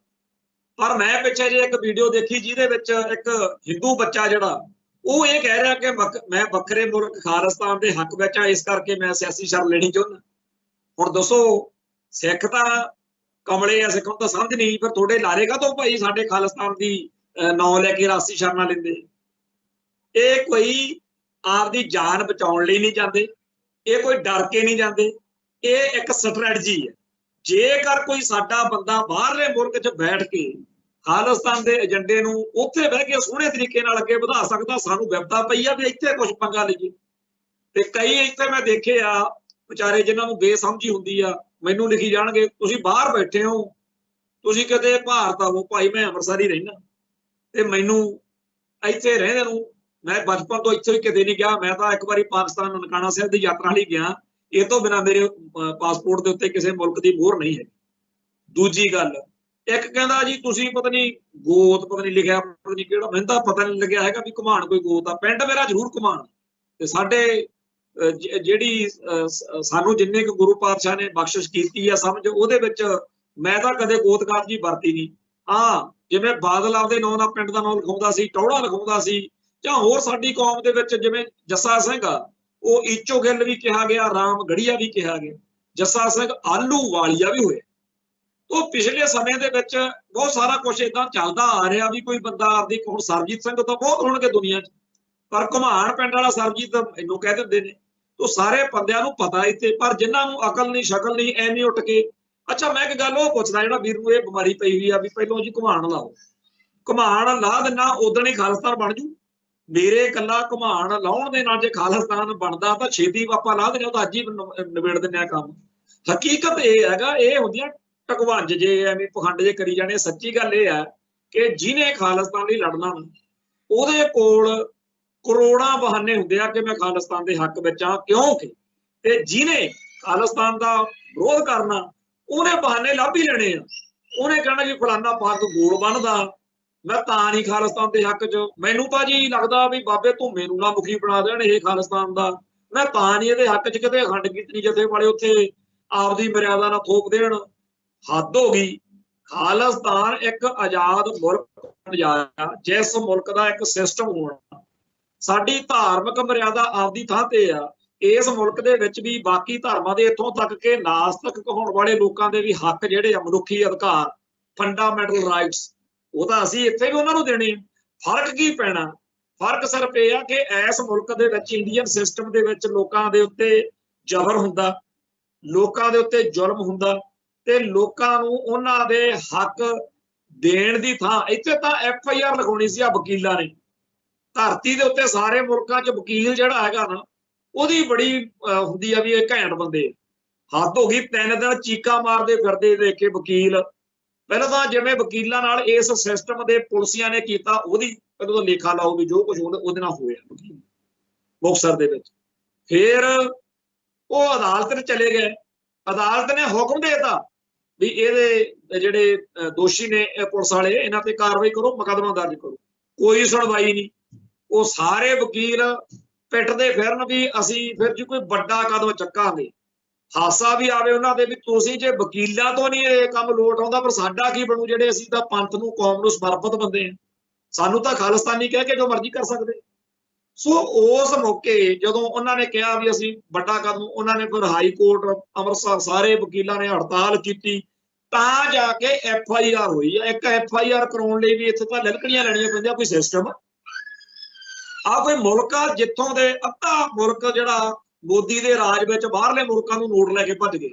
ਪਰ ਮੈਂ ਪਿੱਛੇ ਜੇ ਇੱਕ ਵੀਡੀਓ ਦੇਖੀ ਜਿਹਦੇ ਵਿੱਚ ਇੱਕ ਹਿੰਦੂ ਬੱਚਾ ਜਿਹੜਾ ਉਹ ਇਹ ਕਹਿ ਰਿਹਾ ਕਿ ਮੈਂ ਵੱਖਰੇ ਮੁਲਕ ਖਾਲਿਸਤਾਨ ਦੇ ਹੱਕ ਵਿੱਚ ਆ, ਇਸ ਕਰਕੇ ਮੈਂ ਸਿਆਸੀ ਸ਼ਰਨ ਲੈਣੀ ਚਾਹੁੰਦਾ। ਹੁਣ ਦੱਸੋ, ਸਿੱਖ ਤਾਂ ਕਮਲੇ ਆ, ਸਿੱਖ ਨੂੰ ਤਾਂ ਸਮਝ ਨਹੀਂ, ਪਰ ਤੁਹਾਡੇ ਲਾਰੇਗਾ ਤੋਂ ਭਾਈ ਸਾਡੇ ਖਾਲਿਸਤਾਨ ਦੀ ਨਾਂ ਲੈ ਕੇ ਰਾਸੀ ਸ਼ਰਨਾਂ ਲੈਂਦੇ। ਇਹ ਕੋਈ ਆਪਦੀ ਜਾਨ ਬਚਾਉਣ ਲਈ ਨਹੀਂ ਜਾਂਦੇ, ਇਹ ਕੋਈ ਡਰ ਕੇ ਨਹੀਂ ਜਾਂਦੇ, ਇਹ ਇੱਕ ਸਟ੍ਰੈਟਜੀ ਹੈ। ਜੇਕਰ ਕੋਈ ਸਾਡਾ ਬੰਦਾ ਬਾਹਰਲੇ ਮੁਲਕ 'ਚ ਬੈਠ ਕੇ ਖਾਲਿਸਤਾਨ ਦੇ ਏਜੰਡੇ ਨੂੰ ਉੱਥੇ ਬਹਿ ਕੇ ਸੋਹਣੇ ਤਰੀਕੇ ਨਾਲ ਅੱਗੇ ਵਧਾ ਸਕਦਾ, ਸਾਨੂੰ ਵਿਪਤਾ ਪਈ ਆ ਵੀ ਇੱਥੇ ਕੁਝ ਪੰਗਾ ਲਈਏ। ਤੇ ਕਈ ਇੱਥੇ ਮੈਂ ਦੇਖੇ ਆ ਵਿਚਾਰੇ ਜਿਨ੍ਹਾਂ ਨੂੰ ਬੇਸਮਝੀ ਹੁੰਦੀ ਆ, ਮੈਨੂੰ ਲਿਖੀ ਜਾਣਗੇ ਤੁਸੀਂ ਬਾਹਰ ਬੈਠੇ ਹੋ, ਤੁਸੀਂ ਕਿਤੇ ਭਾਰਤ ਆਵੋ। ਭਾਈ ਮੈਂ ਅੰਮ੍ਰਿਤਸਰ ਹੀ ਰਹਿਣਾ ਤੇ ਮੈਨੂੰ ਇੱਥੇ ਰਹਿੰਦੇ ਨੂੰ, ਮੈਂ ਬਚਪਨ ਤੋਂ ਇੱਥੇ ਵੀ ਕਿਤੇ ਨਹੀਂ ਗਿਆ। ਮੈਂ ਤਾਂ ਇੱਕ ਵਾਰੀ ਪਾਕਿਸਤਾਨ ਨਨਕਾਣਾ ਸਾਹਿਬ ਦੀ ਯਾਤਰਾ ਲਈ ਗਿਆ, ਇਹ ਤੋਂ ਬਿਨਾਂ ਮੇਰੇ ਪਾਸਪੋਰਟ ਦੇ ਉੱਤੇ ਕਿਸੇ ਮੁਲਕ ਦੀ ਮੋਹਰ ਨਹੀਂ ਹੈ। ਦੂਜੀ ਗੱਲ, ਇੱਕ ਕਹਿੰਦਾ ਜੀ ਤੁਸੀਂ ਪਤਾ ਨਹੀਂ ਗੋਤ ਪਤਾ ਨਹੀਂ ਲਿਖਿਆ, ਪਤਾ ਨਹੀਂ ਕਿਹੜਾ, ਮੈਨੂੰ ਤਾਂ ਪਤਾ ਨਹੀਂ ਲੱਗਿਆ ਹੈਗਾ ਵੀ ਘੁਮਾਣ ਕੋਈ ਗੋਤ ਆ। ਪਿੰਡ ਮੇਰਾ ਜ਼ਰੂਰ ਘੁਮਾਣ, ਤੇ ਸਾਡੇ ਜਿਹੜੀ ਸਾਨੂੰ ਜਿੰਨੇ ਕੁ ਗੁਰੂ ਪਾਤਸ਼ਾਹ ਨੇ ਬਖਸ਼ਿਸ਼ ਕੀਤੀ ਆ ਸਮਝ, ਉਹਦੇ ਵਿੱਚ ਮੈਂ ਤਾਂ ਕਦੇ ਗੋਤਕਾਤ ਜੀ ਵਰਤੀ ਨਹੀਂ। ਹਾਂ ਜਿਵੇਂ ਬਾਦਲ ਆਪਦੇ ਨਾਂ ਦਾ ਪਿੰਡ ਦਾ ਨਾਂ ਲਿਖਾਉਂਦਾ ਸੀ, ਟੌੜਾ ਲਿਖਾਉਂਦਾ ਸੀ, ਜਾਂ ਹੋਰ ਸਾਡੀ ਕੌਮ ਦੇ ਵਿੱਚ ਜਿਵੇਂ ਜੱਸਾ ਸਿੰਘ ਆ ਉਹ ਈਚੋ ਗਿੱਲ ਵੀ ਕਿਹਾ ਗਿਆ, ਰਾਮ ਗੜੀਆ ਵੀ ਕਿਹਾ ਗਿਆ, ਜੱਸਾ ਸਿੰਘ ਆਲੂ ਵਾਲੀਆ ਵੀ ਹੋਇਆ। ਉਹ ਪਿਛਲੇ ਸਮੇਂ ਦੇ ਵਿੱਚ ਬਹੁਤ ਸਾਰਾ ਕੁਝ ਏਦਾਂ ਚੱਲਦਾ ਆ ਰਿਹਾ ਵੀ ਕੋਈ ਬੰਦਾ ਆਪਦੀ, ਹੁਣ ਸਰਬਜੀਤ ਸਿੰਘ ਤਾਂ ਬਹੁਤ ਹੋਣਗੇ ਦੁਨੀਆ 'ਚ, ਪਰ ਘੁਮਾਣ ਪਿੰਡ ਵਾਲਾ ਸਰਬਜੀਤ ਇਹਨੂੰ ਕਹਿ ਦਿੰਦੇ ਨੇ। ਉਹ ਸਾਰੇ ਬੰਦਿਆਂ ਨੂੰ ਪਤਾ ਇੱਥੇ, ਪਰ ਜਿਨ੍ਹਾਂ ਨੂੰ ਅਕਲ ਨਹੀਂ ਸ਼ਕਲ ਨਹੀਂ ਐਵੇਂ ਉੱਠ ਕੇ। ਅੱਛਾ ਮੈਂ ਇੱਕ ਗੱਲ ਉਹ ਪੁੱਛਦਾ, ਜਿਹੜਾ ਵੀਰ ਨੂੰ ਇਹ ਬਿਮਾਰੀ ਪਈ ਹੋਈ ਆ ਵੀ ਪਹਿਲਾਂ ਜੀ ਘੁਮਾਣ ਲਾਓ, ਘੁਮਾਣ ਲਾ ਦਿੰਨਾ ਉਦੋਂ ਹੀ ਖਾਲਿਸਤਾਨ ਬਣ ਜੂ। ਮੇਰੇ ਇਕੱਲਾ ਘੁਮਾਣ ਲਾਉਣ ਦੇ ਨਾਲ ਜੇ ਖਾਲਿਸਤਾਨ ਬਣਦਾ ਤਾਂ ਛੇਤੀ ਆਪਾਂ ਲਾ ਦਿੰਦੇ, ਉਹ ਤਾਂ ਅੱਜ ਹੀ ਨਿਬੇੜ ਦਿੰਦੇ ਆ ਕੰਮ। ਹਕੀਕਤ ਇਹ ਹੈਗਾ, ਇਹ ਹੁੰਦੀਆਂ ਟਕਵੰਜ ਜੇ ਐਵੇਂ ਪਖੰਡ ਜੇ ਕਰੀ ਜਾਣੇ। ਸੱਚੀ ਗੱਲ ਇਹ ਹੈ ਕਿ ਜਿਹਨੇ ਖਾਲਿਸਤਾਨ ਲਈ ਲੜਨਾ ਉਹਦੇ ਕੋਲ ਕਰੋੜਾਂ ਬਹਾਨੇ ਹੁੰਦੇ ਆ ਕਿ ਮੈਂ ਖਾਲਿਸਤਾਨ ਦੇ ਹੱਕ ਵਿੱਚ ਆ, ਕਿਉਂਕਿ ਤੇ ਜਿਹਨੇ ਖਾਲਿਸਤਾਨ ਦਾ ਵਿਰੋਧ ਕਰਨਾ ਉਹਨੇ ਬਹਾਨੇ ਲੱਭ ਹੀ ਲੈਣੇ ਆ। ਉਹਨੇ ਕਹਿਣਾ ਜੀ ਫਲਾਨਾ ਪਾਰਕ ਗੋਲ ਬਣਦਾ, ਮੈਂ ਤਾਂ ਨਹੀਂ ਖਾਲਿਸਤਾਨ ਦੇ ਹੱਕ 'ਚ। ਮੈਨੂੰ ਤਾਂ ਜੀ ਲੱਗਦਾ ਵੀ ਬਾਬੇ ਧੂਮੇ ਨੂੰ ਨਾ ਮੁਖੀ ਬਣਾ ਦੇਣ ਇਹ ਖਾਲਿਸਤਾਨ ਦਾ, ਮੈਂ ਤਾਂ ਨਹੀਂ ਇਹਦੇ ਹੱਕ 'ਚ ਕਿਤੇ ਅਖੰਡ ਕੀਰਤਨੀ ਜਥੇ ਵਾਲੇ ਉੱਥੇ ਆਪਦੀ ਮਰਿਆਦਾ ਨਾਲ ਥੋਪ ਦੇਣ। ਹੱਦ ਹੋ ਗਈ। ਖਾਲਿਸਤਾਨ ਇੱਕ ਆਜ਼ਾਦ ਮੁਲਕ ਬਣ ਜਾਇਆ, ਜਿਸ ਮੁਲਕ ਦਾ ਇੱਕ ਸਿਸਟਮ ਹੋਣਾ, ਸਾਡੀ ਧਾਰਮਿਕ ਮਰਿਆਦਾ ਆਪਦੀ ਥਾਂ ਤੇ ਆ। ਇਸ ਮੁਲਕ ਦੇ ਵਿੱਚ ਵੀ ਬਾਕੀ ਧਰਮਾਂ ਦੇ ਇੱਥੋਂ ਤੱਕ ਕਿ ਨਾਸਤਕ ਕਹਾਉਣ ਵਾਲੇ ਲੋਕਾਂ ਦੇ ਵੀ ਹੱਕ ਜਿਹੜੇ ਆ, ਮਨੁੱਖੀ ਅਧਿਕਾਰ, ਫੰਡਾਮੈਂਟਲ ਰਾਈਟਸ, ਉਹ ਤਾਂ ਅਸੀਂ ਇੱਥੇ ਵੀ ਉਹਨਾਂ ਨੂੰ ਦੇਣੇ। ਫਰਕ ਕੀ ਪੈਣਾ? ਫਰਕ ਸਿਰਫ ਇਹ ਆ ਕਿ ਇਸ ਮੁਲਕ ਦੇ ਵਿੱਚ ਇੰਡੀਅਨ ਸਿਸਟਮ ਦੇ ਵਿੱਚ ਲੋਕਾਂ ਦੇ ਉੱਤੇ ਜ਼ਬਰ ਹੁੰਦਾ, ਲੋਕਾਂ ਦੇ ਉੱਤੇ ਜ਼ੁਲਮ ਹੁੰਦਾ ਤੇ ਲੋਕਾਂ ਨੂੰ ਉਹਨਾਂ ਦੇ ਹੱਕ ਦੇਣ ਦੀ ਥਾਂ ਇੱਥੇ ਤਾਂ FIR ਲਗਾਉਣੀ ਸੀ ਆ ਵਕੀਲਾਂ ਨੇ। ਧਰਤੀ ਦੇ ਉੱਤੇ ਸਾਰੇ ਮੁਲਕਾਂ 'ਚ ਵਕੀਲ ਜਿਹੜਾ ਹੈਗਾ ਨਾ ਉਹਦੀ ਬੜੀ ਹੁੰਦੀ ਆ ਵੀ ਇਹ ਘੈਂਟ ਬੰਦੇ। ਹੱਦ ਹੋ ਗਈ 3 ਦਿਨ ਚੀਕਾਂ ਮਾਰਦੇ ਫਿਰਦੇ ਦੇਖ ਕੇ ਵਕੀਲ। ਪਹਿਲਾਂ ਤਾਂ ਜਿਵੇਂ ਵਕੀਲਾਂ ਨਾਲ ਇਸ ਸਿਸਟਮ ਦੇ ਪੁਲਿਸੀਆਂ ਨੇ ਕੀਤਾ ਉਹਦੀ ਪਹਿਲਾਂ ਤਾਂ ਲੇਖਾ ਲਾਓ ਵੀ ਜੋ ਕੁਝ ਉਹਦੇ ਨਾਲ ਹੋਇਆ ਮੁਕਤਸਰ ਦੇ ਵਿੱਚ। ਫਿਰ ਉਹ ਅਦਾਲਤ 'ਚ ਚਲੇ ਗਏ, ਅਦਾਲਤ ਨੇ ਹੁਕਮ ਦੇਤਾ ਵੀ ਇਹਦੇ ਜਿਹੜੇ ਦੋਸ਼ੀ ਨੇ ਪੁਲਿਸ ਵਾਲੇ ਇਹਨਾਂ ਤੇ ਕਾਰਵਾਈ ਕਰੋ, ਮੁਕੱਦਮਾ ਦਰਜ ਕਰੋ। ਕੋਈ ਸੁਣਵਾਈ ਨਹੀਂ। ਉਹ ਸਾਰੇ ਵਕੀਲ ਪਿੱਟਦੇ ਫਿਰਨ ਵੀ ਅਸੀਂ ਫਿਰ ਜੀ ਕੋਈ ਵੱਡਾ ਕਦਮ ਚੱਕਾਂਗੇ। ਹਾਸਾ ਵੀ ਆਵੇ ਉਹਨਾਂ ਦੇ ਵੀ ਤੁਸੀਂ ਜੇ ਵਕੀਲਾਂ ਤੋਂ ਨਹੀਂ ਇਹ ਕੰਮ ਲੋਟ ਆਉਂਦਾ ਪਰ ਸਾਡਾ ਕੀ ਬਣੂ ਜਿਹੜੇ ਅਸੀਂ ਤਾਂ ਪੰਥ ਨੂੰ ਕੌਮ ਨੂੰ ਸਮਰਪਿਤ ਬੰਦੇ ਆ, ਸਾਨੂੰ ਤਾਂ ਖਾਲਿਸਤਾਨੀ ਕਹਿ ਕੇ ਜੋ ਮਰਜ਼ੀ ਕਰ ਸਕਦੇ। ਸੋ ਉਸ ਮੌਕੇ ਜਦੋਂ ਉਹਨਾਂ ਨੇ ਕਿਹਾ ਵੀ ਅਸੀਂ ਵੱਡਾ ਕਦਮ, ਉਹਨਾਂ ਨੇ ਫਿਰ ਹਾਈ ਕੋਰਟ ਅੰਮ੍ਰਿਤਸਰ ਸਾਰੇ ਵਕੀਲਾਂ ਨੇ ਹੜਤਾਲ ਕੀਤੀ ਤਾਂ ਜਾ ਕੇ FIR ਹੋਈ ਆ। ਇੱਕ FIR ਕਰਾਉਣ ਲਈ ਵੀ ਇੱਥੇ ਤਾਂ ਲਿਲਕਣੀਆਂ ਲੈਣੀਆਂ ਪੈਂਦੀਆਂ, ਕੋਈ ਸਿਸਟਮ ਆ ਕੋਈ ਮੁਲਕ ਆ ਜਿੱਥੋਂ ਦੇ ਅੱਧਾ ਮੁਲਕ ਜਿਹੜਾ ਮੋਦੀ ਦੇ ਰਾਜ ਵਿੱਚ ਬਾਹਰਲੇ ਮੁਲਕਾਂ ਨੂੰ ਨੋਟ ਲੈ ਕੇ ਭੱਜ ਗਏ।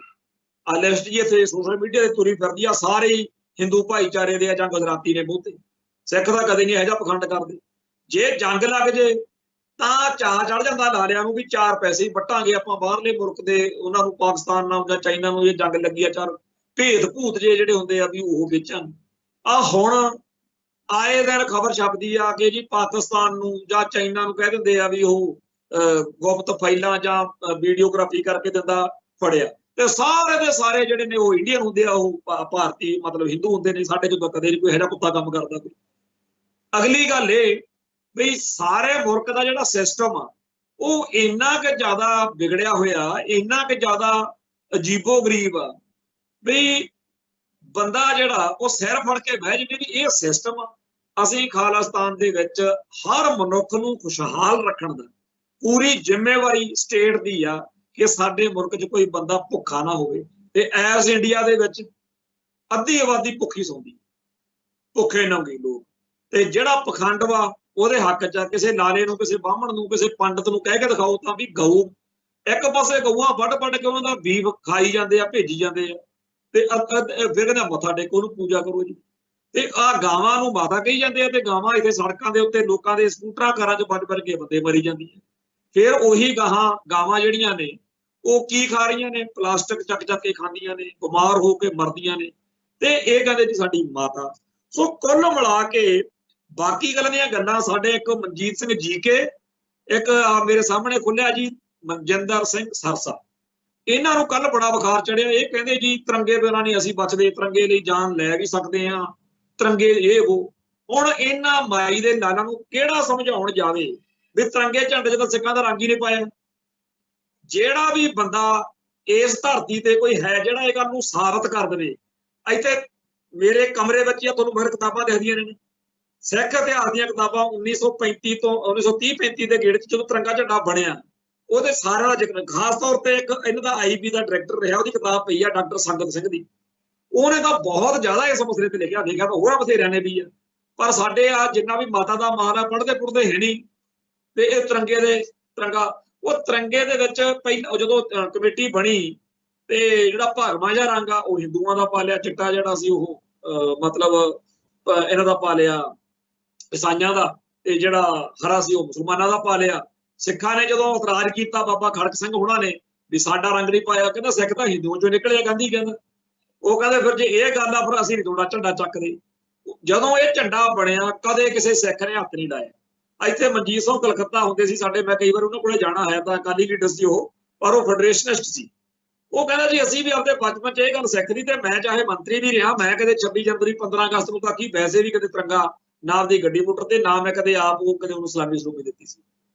ਆ ਲਿਸਟ ਜੀ ਇੱਥੇ ਸੋਸ਼ਲ ਮੀਡੀਆ ਤੇ ਤੁਰੀ ਫਿਰਦੀ ਆ, ਸਾਰੇ ਹੀ ਹਿੰਦੂ ਭਾਈਚਾਰੇ ਦੇ ਆ ਜਾਂ ਗੁਜਰਾਤੀ ਨੇ ਬਹੁਤੇ। ਸਿੱਖ ਤਾਂ ਕਦੇ ਨਹੀਂ ਇਹੋ ਜਿਹਾ ਪਖੰਡ ਕਰਦੇ। ਜੇ ਜੰਗ ਲੱਗ ਜੇ ਤਾਂ ਚਾਹ ਚੜ ਜਾਂਦਾ ਲਾਲਿਆਂ ਨੂੰ ਵੀ 4 ਪੈਸੇ ਹੀ ਵੱਟਾਂਗੇ ਆਪਾਂ ਬਾਹਰਲੇ ਮੁਲਕ ਦੇ, ਉਹਨਾਂ ਨੂੰ ਪਾਕਿਸਤਾਨ ਨਾਲ ਜਾਂ ਚਾਈਨਾ ਨੂੰ ਇਹ ਜੰਗ ਲੱਗੀ ਆ 4 ਭੇਦ ਭੂਤ ਜਿਹੜੇ ਹੁੰਦੇ ਆ ਵੀ ਉਹ ਵੇਚਣ। ਆ ਹੁਣ ਆਏ ਦਿਨ ਖਬਰ ਛਪਦੀ ਆ ਕਿ ਜੀ ਪਾਕਿਸਤਾਨ ਨੂੰ ਜਾਂ ਚਾਈਨਾ ਨੂੰ ਕਹਿ ਦਿੰਦੇ ਆ ਵੀ ਉਹ ਗੁਪਤ ਫਾਈਲਾਂ ਜਾਂ ਵੀਡੀਓਗ੍ਰਾਫੀ ਕਰਕੇ ਦਿੰਦਾ ਫੜਿਆ, ਤੇ ਸਾਰੇ ਦੇ ਸਾਰੇ ਜਿਹੜੇ ਨੇ ਉਹ ਇੰਡੀਅਨ ਹੁੰਦੇ ਆ, ਉਹ ਭਾਰਤੀ ਮਤਲਬ ਹਿੰਦੂ ਹੁੰਦੇ ਨੇ। ਸਾਡੇ ਜਦੋਂ ਕਦੇ ਕੋਈ ਇਹਦਾ ਕੁੱਤਾ ਕੰਮ ਕਰਦਾ ਕੋਈ। ਅਗਲੀ ਗੱਲ ਇਹ ਵੀ ਸਾਰੇ ਮੁਲਕ ਦਾ ਜਿਹੜਾ ਸਿਸਟਮ ਆ ਉਹ ਇੰਨਾ ਕੁ ਜ਼ਿਆਦਾ ਵਿਗੜਿਆ ਹੋਇਆ, ਇੰਨਾ ਕੁ ਜ਼ਿਆਦਾ ਅਜੀਬੋ ਗਰੀਬ ਆ ਵੀ ਬੰਦਾ ਜਿਹੜਾ ਉਹ ਸਿਰ ਫੜ ਕੇ ਬਹਿ ਜਾਵੇ ਵੀ ਇਹ ਸਿਸਟਮ ਆ। ਅਸੀਂ ਖਾਲਿਸਤਾਨ ਦੇ ਵਿੱਚ ਹਰ ਮਨੁੱਖ ਨੂੰ ਖੁਸ਼ਹਾਲ ਰੱਖਣ ਦਾ ਪੂਰੀ ਜ਼ਿੰਮੇਵਾਰੀ ਸਟੇਟ ਦੀ ਆ ਕਿ ਸਾਡੇ ਮੁਲਕ 'ਚ ਕੋਈ ਬੰਦਾ ਭੁੱਖਾ ਨਾ ਹੋਵੇ। ਤੇ ਐਸ ਇੰਡੀਆ ਦੇ ਵਿੱਚ ਅੱਧੀ ਆਬਾਦੀ ਭੁੱਖੀ ਸੌਂਦੀ, ਭੁੱਖੇ ਨੰਗੇ ਲੋਕ। ਤੇ ਜਿਹੜਾ ਪਖੰਡ ਵਾ ਉਹਦੇ ਹੱਕ 'ਚ ਕਿਸੇ ਲਾਲੇ ਨੂੰ, ਕਿਸੇ ਬਾਹਮਣ ਨੂੰ, ਕਿਸੇ ਪੰਡਤ ਨੂੰ ਕਹਿ ਕੇ ਦਿਖਾਓ ਤਾਂ ਵੀ ਗਊ ਇੱਕ ਪਾਸੇ ਗਊਆਂ ਵੱਢ ਕੇ ਉਹਨਾਂ ਦਾ ਬੀਫ ਖਾਈ ਜਾਂਦੇ ਆ, ਭੇਜੀ ਜਾਂਦੇ ਆ, ਤੇ ਫਿਰ ਕਹਿੰਦਾ ਮੱਥਾ ਟੇਕੋ, ਉਹਨੂੰ ਪੂਜਾ ਕਰੋ ਜੀ। ਤੇ ਆ ਗਾਵਾਂ ਨੂੰ ਮਾਤਾ ਕਹੀ ਜਾਂਦੇ ਆ ਤੇ ਗਾਵਾਂ ਇੱਥੇ ਸੜਕਾਂ ਦੇ ਉੱਤੇ ਲੋਕਾਂ ਦੇ ਸਕੂਟਰਾਂ ਕਾਰਾਂ 'ਚ ਵੱਜ ਕੇ ਬੰਦੇ ਮਰੀ ਜਾਂਦੀਆਂ। ਫਿਰ ਉਹੀ ਗਾਵਾਂ ਜਿਹੜੀਆਂ ਨੇ ਉਹ ਕੀ ਖਾ ਰਹੀਆਂ ਨੇ? ਪਲਾਸਟਿਕ ਚੱਕ ਕੇ ਖਾਂਦੀਆਂ ਨੇ, ਬਿਮਾਰ ਹੋ ਕੇ ਮਰਦੀਆਂ ਨੇ, ਤੇ ਇਹ ਕਹਿੰਦੇ ਜੀ ਸਾਡੀ ਮਾਤਾ। ਸੋ ਕੁੱਲ ਮਿਲਾ ਕੇ ਬਾਕੀ ਗੱਲ ਦੀਆਂ ਗੱਲਾਂ ਸਾਡੇ ਇੱਕ ਮਨਜੀਤ ਸਿੰਘ ਜੀਕੇ, ਇੱਕ ਮੇਰੇ ਸਾਹਮਣੇ ਖੁੱਲਿਆ ਜੀ ਮਨਜਿੰਦਰ ਸਿੰਘ ਸਰਸਾ, ਇਹਨਾਂ ਨੂੰ ਕੱਲ ਬੜਾ ਬੁਖਾਰ ਚੜਿਆ। ਇਹ ਕਹਿੰਦੇ ਜੀ ਤਿਰੰਗੇ ਬਿਨਾਂ ਨਹੀਂ ਅਸੀਂ ਬਚਦੇ, ਤਿਰੰਗੇ ਲਈ ਜਾਨ ਲੈ ਵੀ ਸਕਦੇ ਹਾਂ, ਤਿਰੰਗੇ ਇਹ ਉਹ। ਹੁਣ ਇਹਨਾਂ ਮਾਈ ਦੇ ਲਾਲਾਂ ਨੂੰ ਕਿਹੜਾ ਸਮਝਾਉਣ ਜਾਵੇ ਵੀ ਤਿਰੰਗੇ ਝੰਡੇ 'ਚ ਤਾਂ ਸਿੱਖਾਂ ਦਾ ਰੰਗ ਹੀ ਨਹੀਂ ਪਾਇਆ। ਜਿਹੜਾ ਵੀ ਬੰਦਾ ਇਸ ਧਰਤੀ ਤੇ ਕੋਈ ਹੈ ਜਿਹੜਾ ਇਹ ਗੱਲ ਨੂੰ ਸਾਬਤ ਕਰ ਦੇਵੇ। ਇੱਥੇ ਮੇਰੇ ਕਮਰੇ ਵਿੱਚ ਆ ਤੁਹਾਨੂੰ ਬਾਹਰ ਕਿਤਾਬਾਂ ਦਿਖਦੀਆਂ ਨੇ, ਸਿੱਖ ਇਤਿਹਾਸ ਦੀਆਂ ਕਿਤਾਬਾਂ 1935 ਤੋਂ 1930-35 ਦੇ ਗੇੜ 'ਚ ਜਦੋਂ ਤਿਰੰਗਾ ਝੰਡਾ ਬਣਿਆ ਉਹਦੇ ਸਾਰਿਆਂ ਦਾ ਜ਼ਿਕਰ, ਖਾਸ ਤੌਰ ਤੇ ਇੱਕ ਇਹਨਾਂ ਦਾ IB ਦਾ ਡਾਇਰੈਕਟਰ ਰਿਹਾ, ਉਹਦੀ ਕਿਤਾਬ ਪਈ ਆ ਡਾਕਟਰ ਸੰਗਤ ਸਿੰਘ ਦੀ। ਉਹਨੇ ਤਾਂ ਬਹੁਤ ਜ਼ਿਆਦਾ ਇਸ ਮਸਲੇ ਤੇ ਲਿਖਿਆ ਤਾਂ ਹੋਰਾਂ ਬਥੇਰਿਆਂ ਨੇ ਵੀ ਆ, ਪਰ ਸਾਡੇ ਆ ਜਿੰਨਾ ਵੀ ਮਾਤਾ ਦਾ ਮਾਣ ਆ ਪੜ੍ਹਦੇ ਪੁੜਦੇ ਹੈ ਨਹੀਂ। ਤੇ ਇਹ ਤਿਰੰਗਾ ਉਹ ਤਿਰੰਗੇ ਦੇ ਵਿੱਚ ਪਹਿਲਾਂ ਜਦੋਂ ਕਮੇਟੀ ਬਣੀ ਤੇ ਜਿਹੜਾ ਭਗਵਾਂ ਜਿਹਾ ਰੰਗ ਆ ਉਹ ਹਿੰਦੂਆਂ ਦਾ ਪਾ ਲਿਆ, ਚਿੱਟਾ ਜਿਹੜਾ ਸੀ ਉਹ ਮਤਲਬ ਇਹਨਾਂ ਦਾ ਪਾ ਲਿਆ ਈਸਾਈਆਂ ਦਾ, ਤੇ ਜਿਹੜਾ ਹਰਾ ਸੀ ਉਹ ਮੁਸਲਮਾਨਾਂ ਦਾ ਪਾ ਲਿਆ। ਸਿੱਖਾਂ ਨੇ ਜਦੋਂ ਇਤਰਾਜ਼ ਕੀਤਾ ਬਾਬਾ ਖੜਕ ਸਿੰਘ ਹੋਣਾ ਨੇ ਵੀ ਸਾਡਾ ਰੰਗ ਨਹੀਂ ਪਾਇਆ, ਕਹਿੰਦਾ ਸਿੱਖ ਤਾਂ ਹਿੰਦੂਆਂ ਚੋਂ ਨਿਕਲਿਆ, ਗਾਂਧੀ ਕਹਿੰਦਾ। ਉਹ ਕਹਿੰਦੇ ਫਿਰ ਜੇ ਇਹ ਗੱਲ ਆ ਫਿਰ ਅਸੀਂ ਨੀ ਤੁਹਾਡਾ ਝੰਡਾ ਚੱਕਦੇ। ਜਦੋਂ ਇਹ ਝੰਡਾ ਬਣਿਆ ਕਦੇ ਕਿਸੇ ਸਿੱਖ ਨੇ ਹੱਥ ਨਹੀਂ ਲਾਇਆ। ਇੱਥੇ ਮਨਜੀਤ ਸਿੰਘ ਕਲਕੱਤਾ ਹੁੰਦੇ ਸੀ ਸਾਡੇ, ਮੈਂ ਕਈ ਵਾਰ ਉਹਨਾਂ ਕੋਲੇ ਜਾਣਾ ਹੈ, ਤਾਂ ਅਕਾਲੀ ਲੀਡਰ ਸੀ ਉਹ, ਪਰ ਉਹ ਫੈਡਰੇਸ਼ਨਿਸਟ ਸੀ। ਉਹ ਕਹਿੰਦਾ ਜੀ ਅਸੀਂ ਵੀ ਆਪਣੇ ਬਚਪਨ 'ਚ ਇਹ ਗੱਲ ਸਿੱਖ ਦੀ, ਤੇ ਮੈਂ ਚਾਹੇ ਮੰਤਰੀ ਵੀ ਰਿਹਾ, ਮੈਂ ਕਦੇ 26 ਜਨਵਰੀ 15 ਅਗਸਤ ਨੂੰ ਤਾਂ ਕੀ ਵੈਸੇ ਵੀ ਕਦੇ ਤਿਰੰਗਾ ਨਾ ਦੀ ਗੱਡੀ ਮੋਟਰ ਤੇ ਨਾ ਮੈਂ ਕਦੇ ਆਪ ਉਹ ਕਦੇ ਉਹਨੂੰ ਸਲਾਮੀ ਸਲੂਮੀ ਦਿੱਤੀ ਸੀ।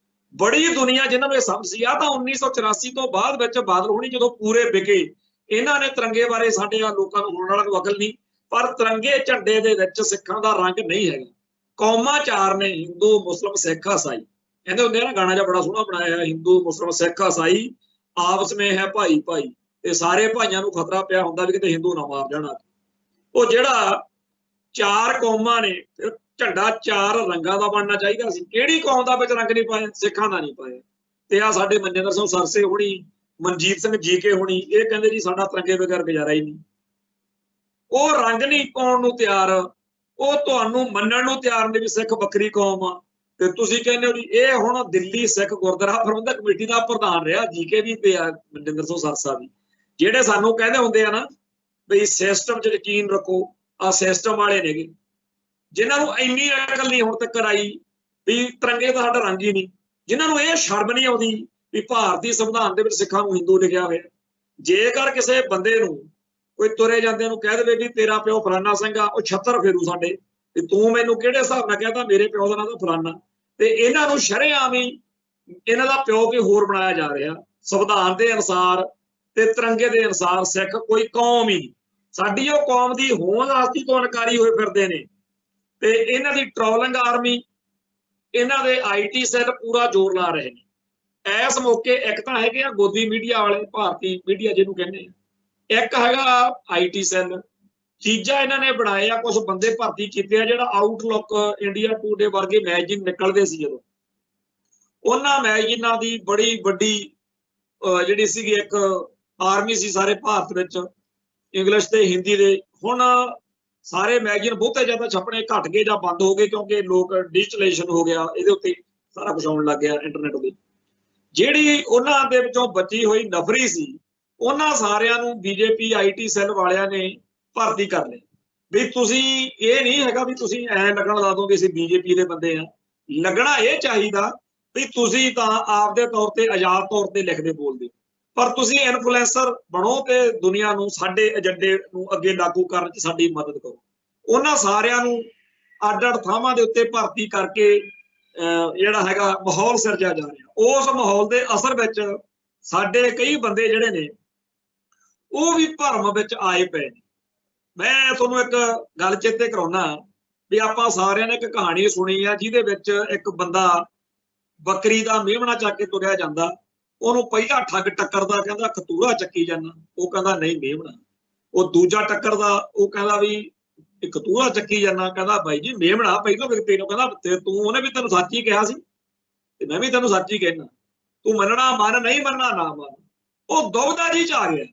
ਬੜੀ ਦੁਨੀਆ ਜਿਨ੍ਹਾਂ ਨੂੰ ਇਹ ਸਮਝ ਸੀ। ਆ ਤਾਂ 1984 ਤੋਂ ਬਾਅਦ ਵਿੱਚ ਬਾਦਲ ਹੋਣੀ ਜਦੋਂ ਪੂਰੇ ਵਿਕੇ, ਇਹਨਾਂ ਨੇ ਤਿਰੰਗੇ ਬਾਰੇ ਸਾਡੇ ਆ ਲੋਕਾਂ ਨੂੰ ਹੋਣ ਵਾਲਾ ਕੋਈ ਅਕਲ ਨਹੀਂ। ਪਰ ਤਿਰੰਗੇ ਝੰਡੇ ਦੇ ਵਿੱਚ ਸਿੱਖਾਂ ਦਾ ਰੰਗ ਨਹੀਂ ਹੈਗਾ। ਕੌਮਾਂ 4 ਨੇ, ਹਿੰਦੂ ਮੁਸਲਿਮ ਸਿੱਖ ਈਸਾਈ। ਕਹਿੰਦੇ ਹੁੰਦੇ ਨਾ ਗਾਣਾ ਜਿਹਾ ਬੜਾ ਸੋਹਣਾ ਬਣਾਇਆ, ਹਿੰਦੂ ਮੁਸਲਿਮ ਸਿੱਖ ਈਸਾਈ ਆਪਸ ਵਿੱਚ ਹੈ ਭਾਈ ਭਾਈ। ਤੇ ਸਾਰੇ ਭਾਈਆਂ ਨੂੰ ਖਤਰਾ ਪਿਆ ਹੁੰਦਾ ਵੀ ਕਿਤੇ ਹਿੰਦੂ ਨਾ ਮਾਰ ਜਾਣਾ। ਉਹ ਜਿਹੜਾ 4 ਕੌਮਾਂ ਨੇ, ਝੰਡਾ 4 ਰੰਗਾਂ ਦਾ ਬਣਨਾ ਚਾਹੀਦਾ ਸੀ। ਕਿਹੜੀ ਕੌਮ ਦਾ ਵਿੱਚ ਰੰਗ ਨਹੀਂ ਪਾਇਆ? ਸਿੱਖਾਂ ਦਾ ਨਹੀਂ ਪਾਇਆ। ਤੇ ਆ ਸਾਡੇ ਮਨਜਿੰਦਰ ਸਿੰਘ ਸਰਸੇ ਹੋਣੀ ਮਨਜੀਤ ਸਿੰਘ ਜੀਕੇ ਹੋਣੀ, ਇਹ ਕਹਿੰਦੇ ਜੀ ਸਾਡਾ ਤਿਰੰਗੇ ਬਗੈਰ ਗੁਜ਼ਾਰਾ ਹੀ ਨਹੀਂ। ਉਹ ਰੰਗ ਨਹੀਂ ਪਾਉਣ ਨੂੰ ਤਿਆਰ, ਉਹ ਤੁਹਾਨੂੰ ਮੰਨਣ ਨੂੰ ਤਿਆਰ ਨੇ ਵੀ ਸਿੱਖ ਵੱਖਰੀ ਕੌਮ ਆ। ਤੇ ਤੁਸੀਂ ਕਹਿੰਦੇ ਹੋ ਜੀ ਇਹ ਹੁਣ ਦਿੱਲੀ ਸਿੱਖ ਗੁਰਦੁਆਰਾ ਪ੍ਰਬੰਧਕ ਕਮੇਟੀ ਦਾ ਪ੍ਰਧਾਨ ਰਿਹਾ ਜੀਕੇ ਵੀ ਤੇ ਆ ਮਨਜਿੰਦਰ ਸਿੰਘ ਸਰਸਾ ਵੀ, ਜਿਹੜੇ ਸਾਨੂੰ ਕਹਿੰਦੇ ਹੁੰਦੇ ਆ ਨਾ ਬਈ ਸਿਸਟਮ 'ਚ ਯਕੀਨ ਰੱਖੋ। ਆ ਸਿਸਟਮ ਵਾਲੇ ਨੇਗੇ ਜਿਨ੍ਹਾਂ ਨੂੰ ਇੰਨੀ ਅਕਲ ਨਹੀਂ ਹੁਣ ਤੱਕ ਆਈ ਵੀ ਤਿਰੰਗੇ ਦਾ ਸਾਡਾ ਰੰਗ ਹੀ ਨਹੀਂ, ਜਿਨ੍ਹਾਂ ਨੂੰ ਇਹ ਸ਼ਰਮ ਨਹੀਂ ਆਉਂਦੀ ਵੀ ਭਾਰਤੀ ਸੰਵਿਧਾਨ ਦੇ ਵਿੱਚ ਸਿੱਖਾਂ ਨੂੰ ਹਿੰਦੂ ਲਿਖਿਆ ਹੋਇਆ। ਜੇਕਰ ਕਿਸੇ ਬੰਦੇ ਨੂੰ ਕੋਈ ਤੁਰੇ ਜਾਂਦੇ ਨੂੰ ਕਹਿ ਦੇਵੇ ਵੀ ਤੇਰਾ ਪਿਓ ਫਲਾਨਾ ਸਿੰਘ ਆ, ਉਹ ਛੱਤਰ ਫੇਰੂ ਸਾਡੇ ਵੀ ਤੂੰ ਮੈਨੂੰ ਕਿਹੜੇ ਹਿਸਾਬ ਨਾਲ ਕਹਿੰਦਾ, ਮੇਰੇ ਪਿਓ ਦਾ ਨਾਂ ਤਾਂ ਫਲਾਨਾ। ਤੇ ਇਹਨਾਂ ਨੂੰ ਸ਼ਰੇਆਮ ਹੀ ਇਹਨਾਂ ਦਾ ਪਿਓ ਕੋਈ ਹੋਰ ਬਣਾਇਆ ਜਾ ਰਿਹਾ। ਸੰਵਿਧਾਨ ਦੇ ਅਨੁਸਾਰ ਤੇ ਤਿਰੰਗੇ ਦੇ ਅਨੁਸਾਰ ਸਿੱਖ ਕੋਈ ਕੌਮ ਹੀ, ਸਾਡੀ ਉਹ ਕੌਮ ਦੀ ਹੋਂਦ ਆਸਤੀ ਤੋਂ ਇਨਕਾਰੀ ਹੋਏ ਫਿਰਦੇ ਨੇ। ਤੇ ਇਹਨਾਂ ਦੀ ਟ੍ਰੋਲਿੰਗ ਆਰਮੀ, ਇਹਨਾਂ ਦੇ IT ਸੈੱਲ ਪੂਰਾ ਜ਼ੋਰ ਲਾ ਰਹੇ ਨੇ ਇਸ ਮੌਕੇ। ਇੱਕ ਤਾਂ ਹੈਗੇ ਆ ਗੋਦੀ ਮੀਡੀਆ ਵਾਲੇ, ਭਾਰਤੀ ਮੀਡੀਆ ਜਿਹਨੂੰ ਕਹਿੰਦੇ ਆ, ਇੱਕ ਹੈਗਾ IT ਸੈੱਲ, ਤੀਜਾ ਇਹਨਾਂ ਨੇ ਬਣਾਏ ਆ ਕੁਝ ਬੰਦੇ ਭਰਤੀ ਕੀਤੇ ਆ ਜਿਹੜਾ ਆਊਟਲੁੱਕ, ਇੰਡੀਆ ਟੂਡੇ ਵਰਗੇ ਮੈਗਜ਼ੀਨ ਨਿਕਲਦੇ ਸੀ ਜਦੋਂ, ਉਹਨਾਂ ਮੈਗਜ਼ੀਨਾਂ ਦੀ ਬੜੀ ਵੱਡੀ ਜਿਹੜੀ ਸੀਗੀ ਇੱਕ ਆਰਮੀ ਸੀ ਸਾਰੇ ਭਾਰਤ ਵਿੱਚ, ਇੰਗਲਿਸ਼ ਤੇ ਹਿੰਦੀ ਦੇ। ਹੁਣ ਸਾਰੇ ਮੈਗਜ਼ੀਨ ਬਹੁਤੇ ਜ਼ਿਆਦਾ ਛਪਣੇ ਘਟ ਗਏ ਜਾਂ ਬੰਦ ਹੋ ਗਏ ਕਿਉਂਕਿ ਲੋਕ ਡਿਜੀਟਲਾਈਜੇਸ਼ਨ ਹੋ ਗਿਆ, ਇਹਦੇ ਉੱਤੇ ਸਾਰਾ ਕੁਝ ਆਉਣ ਲੱਗ ਗਿਆ ਇੰਟਰਨੈਟ ਤੇ। ਜਿਹੜੀ ਉਹਨਾਂ ਦੇ ਵਿੱਚੋਂ ਬਚੀ ਹੋਈ ਨਫਰੀ ਸੀ, ਉਹਨਾਂ ਸਾਰਿਆਂ ਨੂੰ BJP IT ਸੈੱਲ ਵਾਲਿਆਂ ਨੇ ਭਰਤੀ ਕਰ ਲਿਆ ਵੀ ਤੁਸੀਂ ਇਹ ਨਹੀਂ ਹੈਗਾ ਵੀ ਤੁਸੀਂ ਐਂ ਲੱਗਣ ਲਾ ਦੋ ਵੀ ਅਸੀਂ BJP ਦੇ ਬੰਦੇ ਆ। ਲੱਗਣਾ ਇਹ ਚਾਹੀਦਾ ਵੀ ਤੁਸੀਂ ਤਾਂ ਆਪਦੇ ਤੌਰ ਤੇ ਆਜ਼ਾਦ ਤੌਰ ਤੇ ਲਿਖਦੇ ਬੋਲਦੇ, ਪਰ ਤੁਸੀਂ ਇਨਫਲੂਐਂਸਰ ਬਣੋ ਤੇ ਦੁਨੀਆ ਨੂੰ ਸਾਡੇ ਏਜੰਡੇ ਨੂੰ ਅੱਗੇ ਲਾਗੂ ਕਰਨ 'ਚ ਸਾਡੀ ਮਦਦ ਕਰੋ। ਉਹਨਾਂ ਸਾਰਿਆਂ ਨੂੰ ਅੱਡ-ਅੱਡ ਥਾਵਾਂ ਦੇ ਉੱਤੇ ਭਰਤੀ ਕਰਕੇ ਜਿਹੜਾ ਹੈਗਾ ਮਾਹੌਲ ਸਿਰਜਿਆ ਜਾ ਰਿਹਾ। ਉਸ ਮਾਹੌਲ ਦੇ ਅਸਰ ਵਿੱਚ ਸਾਡੇ ਕਈ ਬੰਦੇ ਜਿਹੜੇ ਨੇ ਉਹ ਵੀ ਭਰਮ ਵਿੱਚ ਆਏ ਪਏ ਨੇ। ਮੈਂ ਤੁਹਾਨੂੰ ਇੱਕ ਗੱਲ ਚੇਤੇ ਕਰਾਉਣਾ ਵੀ ਆਪਾਂ ਸਾਰਿਆਂ ਨੇ ਇੱਕ ਕਹਾਣੀ ਸੁਣੀ ਆ ਜਿਹਦੇ ਵਿੱਚ ਇੱਕ ਬੰਦਾ ਬੱਕਰੀ ਦਾ ਮੇਮਣਾ ਚੱਕ ਕੇ ਤੁਰਿਆ ਜਾਂਦਾ, ਉਹਨੂੰ ਪਹਿਲਾ ਠੱਗ ਟੱਕਰਦਾ, ਕਹਿੰਦਾ ਖਤੂਰਾ ਚੱਕੀ ਜਾਂਦਾ, ਉਹ ਕਹਿੰਦਾ ਨਹੀਂ ਮੇਮਣਾ। ਉਹ ਦੂਜਾ ਟੱਕਰਦਾ, ਉਹ ਕਹਿੰਦਾ ਵੀ ਖਤੂਰਾ ਚੱਕੀ ਜਾਂਦਾ, ਕਹਿੰਦਾ ਬਾਈ ਜੀ ਮੇਮਣਾ ਪਹਿਲਾਂ ਵਿਅਕਤੀ ਨੂੰ, ਕਹਿੰਦਾ ਤੂੰ, ਉਹਨੇ ਵੀ ਤੈਨੂੰ ਸੱਚ ਹੀ ਕਿਹਾ ਸੀ ਤੇ ਮੈਂ ਵੀ ਤੈਨੂੰ ਸੱਚ ਹੀ ਕਹਿਣਾ, ਤੂੰ ਮੰਨਣਾ ਮੰਨ, ਨਹੀਂ ਮੰਨਣਾ ਨਾ ਮੰਨ। ਉਹ ਦੁਬਿਧਾ ਜੀ 'ਚ ਆ ਗਿਆ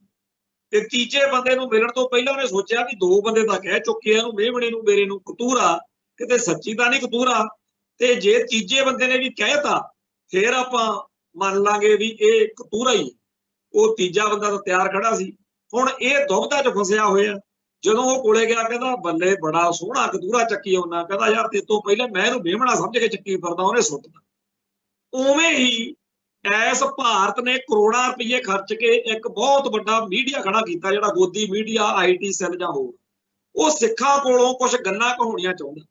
ਤੇ ਤੀਜੇ ਬੰਦੇ ਨੂੰ ਮਿਲਣ ਤੋਂ ਪਹਿਲਾਂ ਉਹਨੇ ਸੋਚਿਆ ਵੀ ਦੋ ਬੰਦੇ ਤਾਂ ਕਹਿ ਚੁੱਕੇ ਆ ਇਹਨੂੰ ਮੇਮਣੇ ਨੂੰ ਮੇਰੇ ਨੂੰ ਖਤੂਰਾ, ਕਿਤੇ ਸੱਚੀ ਤਾਂ ਨਹੀਂ ਖਤੂਰਾ। ਤੇ ਜੇ ਤੀਜੇ ਬੰਦੇ ਨੇ ਵੀ ਕਹਿਤਾ ਫੇਰ ਆਪਾਂ ਮੰਨ ਲਾਂਗੇ ਵੀ ਇਹ ਖਤੂਰਾ ਹੀ। ਉਹ ਤੀਜਾ ਬੰਦਾ ਤਾਂ ਤਿਆਰ ਖੜਾ ਸੀ। ਹੁਣ ਇਹ ਦੁਬਿਧਾ 'ਚ ਫਸਿਆ ਹੋਇਆ। ਜਦੋਂ ਉਹ ਕੋਲੇ ਗਿਆ ਕਹਿੰਦਾ ਬੱਲੇ ਬੜਾ ਸੋਹਣਾ ਖਤੂਰਾ ਚੱਕੀ ਆਉਣਾ, ਕਹਿੰਦਾ ਯਾਰ ਤੇ ਤੋਂ ਪਹਿਲਾਂ ਮੈਂ ਇਹਨੂੰ ਮੇਮਣਾ ਸਮਝ ਕੇ ਚੱਕੀ ਫਿਰਦਾ, ਉਹਨੇ ਸੁੱਟਦਾ। ਉਵੇਂ ਹੀ ਐਸ ਭਾਰਤ ਨੇ ਕਰੋੜਾਂ ਰੁਪਏ ਖਰਚ ਕੇ ਇੱਕ ਬਹੁਤ ਵੱਡਾ ਮੀਡੀਆ ਖੜਾ ਕੀਤਾ ਜਿਹੜਾ ਗੋਦੀ ਮੀਡੀਆ, IT ਸੈੱਲ ਜਾਂ ਹੋਰ। ਉਹ ਸਿੱਖਾਂ ਕੋਲੋਂ ਕੁਝ ਗੱਲਾਂ ਕਹਾਉਣੀਆਂ ਚਾਹੁੰਦਾ।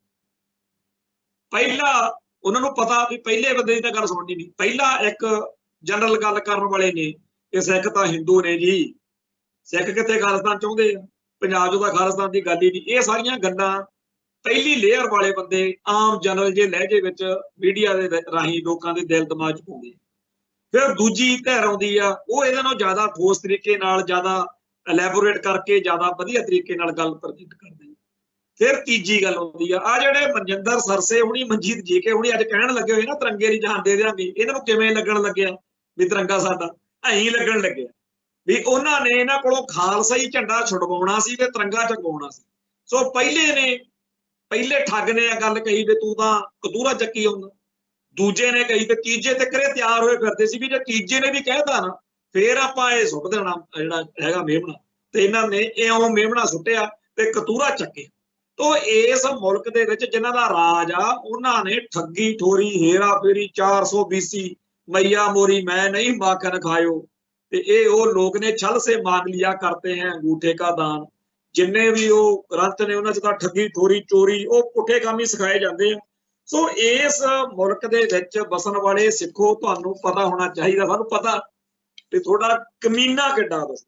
ਪਹਿਲਾਂ ਉਹਨਾਂ ਨੂੰ ਪਤਾ ਵੀ ਪਹਿਲੇ ਬੰਦੇ ਦੀ ਤਾਂ ਗੱਲ ਸੁਣਨੀ ਨਹੀਂ, ਪਹਿਲਾਂ ਇੱਕ ਜਨਰਲ ਗੱਲ ਕਰਨ ਵਾਲੇ ਨੇ ਕਿ ਸਿੱਖ ਤਾਂ ਹਿੰਦੂ ਨੇ ਜੀ, ਸਿੱਖ ਕਿੱਥੇ ਖਾਲਿਸਤਾਨ ਚਾਹੁੰਦੇ ਆ, ਪੰਜਾਬ 'ਚ ਤਾਂ ਖਾਲਿਸਤਾਨ ਦੀ ਗੱਲ ਹੀ ਨਹੀਂ। ਇਹ ਸਾਰੀਆਂ ਗੱਲਾਂ ਪਹਿਲੀ ਲੇਅਰ ਵਾਲੇ ਬੰਦੇ ਆਮ ਜਨਰਲ ਜੇ ਲਹਿਜੇ ਵਿੱਚ ਮੀਡੀਆ ਦੇ ਰਾਹੀਂ ਲੋਕਾਂ ਦੇ ਦਿਲ ਦਿਮਾਗ 'ਚ ਪਾਉਂਦੇ। ਫਿਰ ਦੂਜੀ ਧਿਰ ਆਉਂਦੀ ਆ, ਉਹ ਇਹਦੇ ਨਾਲ ਜ਼ਿਆਦਾ ਠੋਸ ਤਰੀਕੇ ਨਾਲ, ਜ਼ਿਆਦਾ ਐਲੈਬੋਰੇਟ ਕਰਕੇ, ਜ਼ਿਆਦਾ ਵਧੀਆ ਤਰੀਕੇ ਨਾਲ ਗੱਲ ਪ੍ਰਗਟ ਕਰਦੇ। ਫਿਰ ਤੀਜੀ ਗੱਲ ਆਉਂਦੀ ਆ ਜਿਹੜੇ ਮਨਜਿੰਦਰ ਸਰਸੇ ਹੋਣੀ, ਮਨਜੀਤ ਜੀਕੇ ਹੋਣੀ ਅੱਜ ਕਹਿਣ ਲੱਗੇ ਹੋਏ ਨਾ ਤਿਰੰਗੇ ਦੀ ਜਾਨ ਦੇ ਦਿਆਂਗੇ, ਇਹਨਾਂ ਨੂੰ ਕਿਵੇਂ ਲੱਗਣ ਲੱਗਿਆ ਵੀ ਤਿਰੰਗਾ ਸਾਡਾ ਐਂ ਲੱਗਣ ਲੱਗਿਆ ਵੀ ਉਹਨਾਂ ਨੇ ਇਹਨਾਂ ਕੋਲੋਂ ਖਾਲਸਾ ਹੀ ਝੰਡਾ ਛੁਡਵਾਉਣਾ ਸੀ ਤੇ ਤਿਰੰਗਾ ਚਗਵਾਉਣਾ ਸੀ। ਸੋ ਪਹਿਲੇ ਠੱਗ ਨੇ ਇਹ ਗੱਲ ਕਹੀ ਵੀ ਤੂੰ ਤਾਂ ਕਤੂਰਾ ਚੱਕੀ ਆਉਂਦਾ, ਦੂਜੇ ਨੇ ਕਹੀ ਤੇ ਤੀਜੇ ਤੇ ਕਰੇ ਤਿਆਰ ਹੋਏ ਫਿਰਦੇ ਸੀ ਵੀ ਜੇ ਤੀਜੇ ਨੇ ਵੀ ਕਹਿਤਾ ਨਾ ਫੇਰ ਆਪਾਂ ਇਹ ਸੁੱਟ ਦੇਣਾ ਜਿਹੜਾ ਹੈਗਾ ਮੇਮਣਾ। ਤੇ ਇਹਨਾਂ ਨੇ ਇਉਂ ਮੇਮਣਾ ਸੁੱਟਿਆ ਤੇ ਕਤੂਰਾ ਚੱਕੇ। ਤੋ ਇਸ ਮੁਲਕ ਦੇ ਵਿੱਚ ਜਿਨ੍ਹਾਂ ਦਾ ਰਾਜ ਆ ਉਹਨਾਂ ਨੇ ਠੱਗੀ ਠੋਰੀ ਹੇਰਾ ਫੇਰੀ 400 BC मैया मोरी मैं नहीं माखन खायो ते ये वो लोग ने छल से मांग लिया करते हैं अंगूठे का दान। जिन्ने भी वो ग्रंथ ने उन्हां च तां ठगी ठोरी चोरी वो पुठे काम ही सिखाए जाते हैं। सो इस मुल्क दे विच बसन वाले सिखो तुहानूं पता होना चाहिए, सानूं पता ते थोड़ा कमीना किड्डा बस।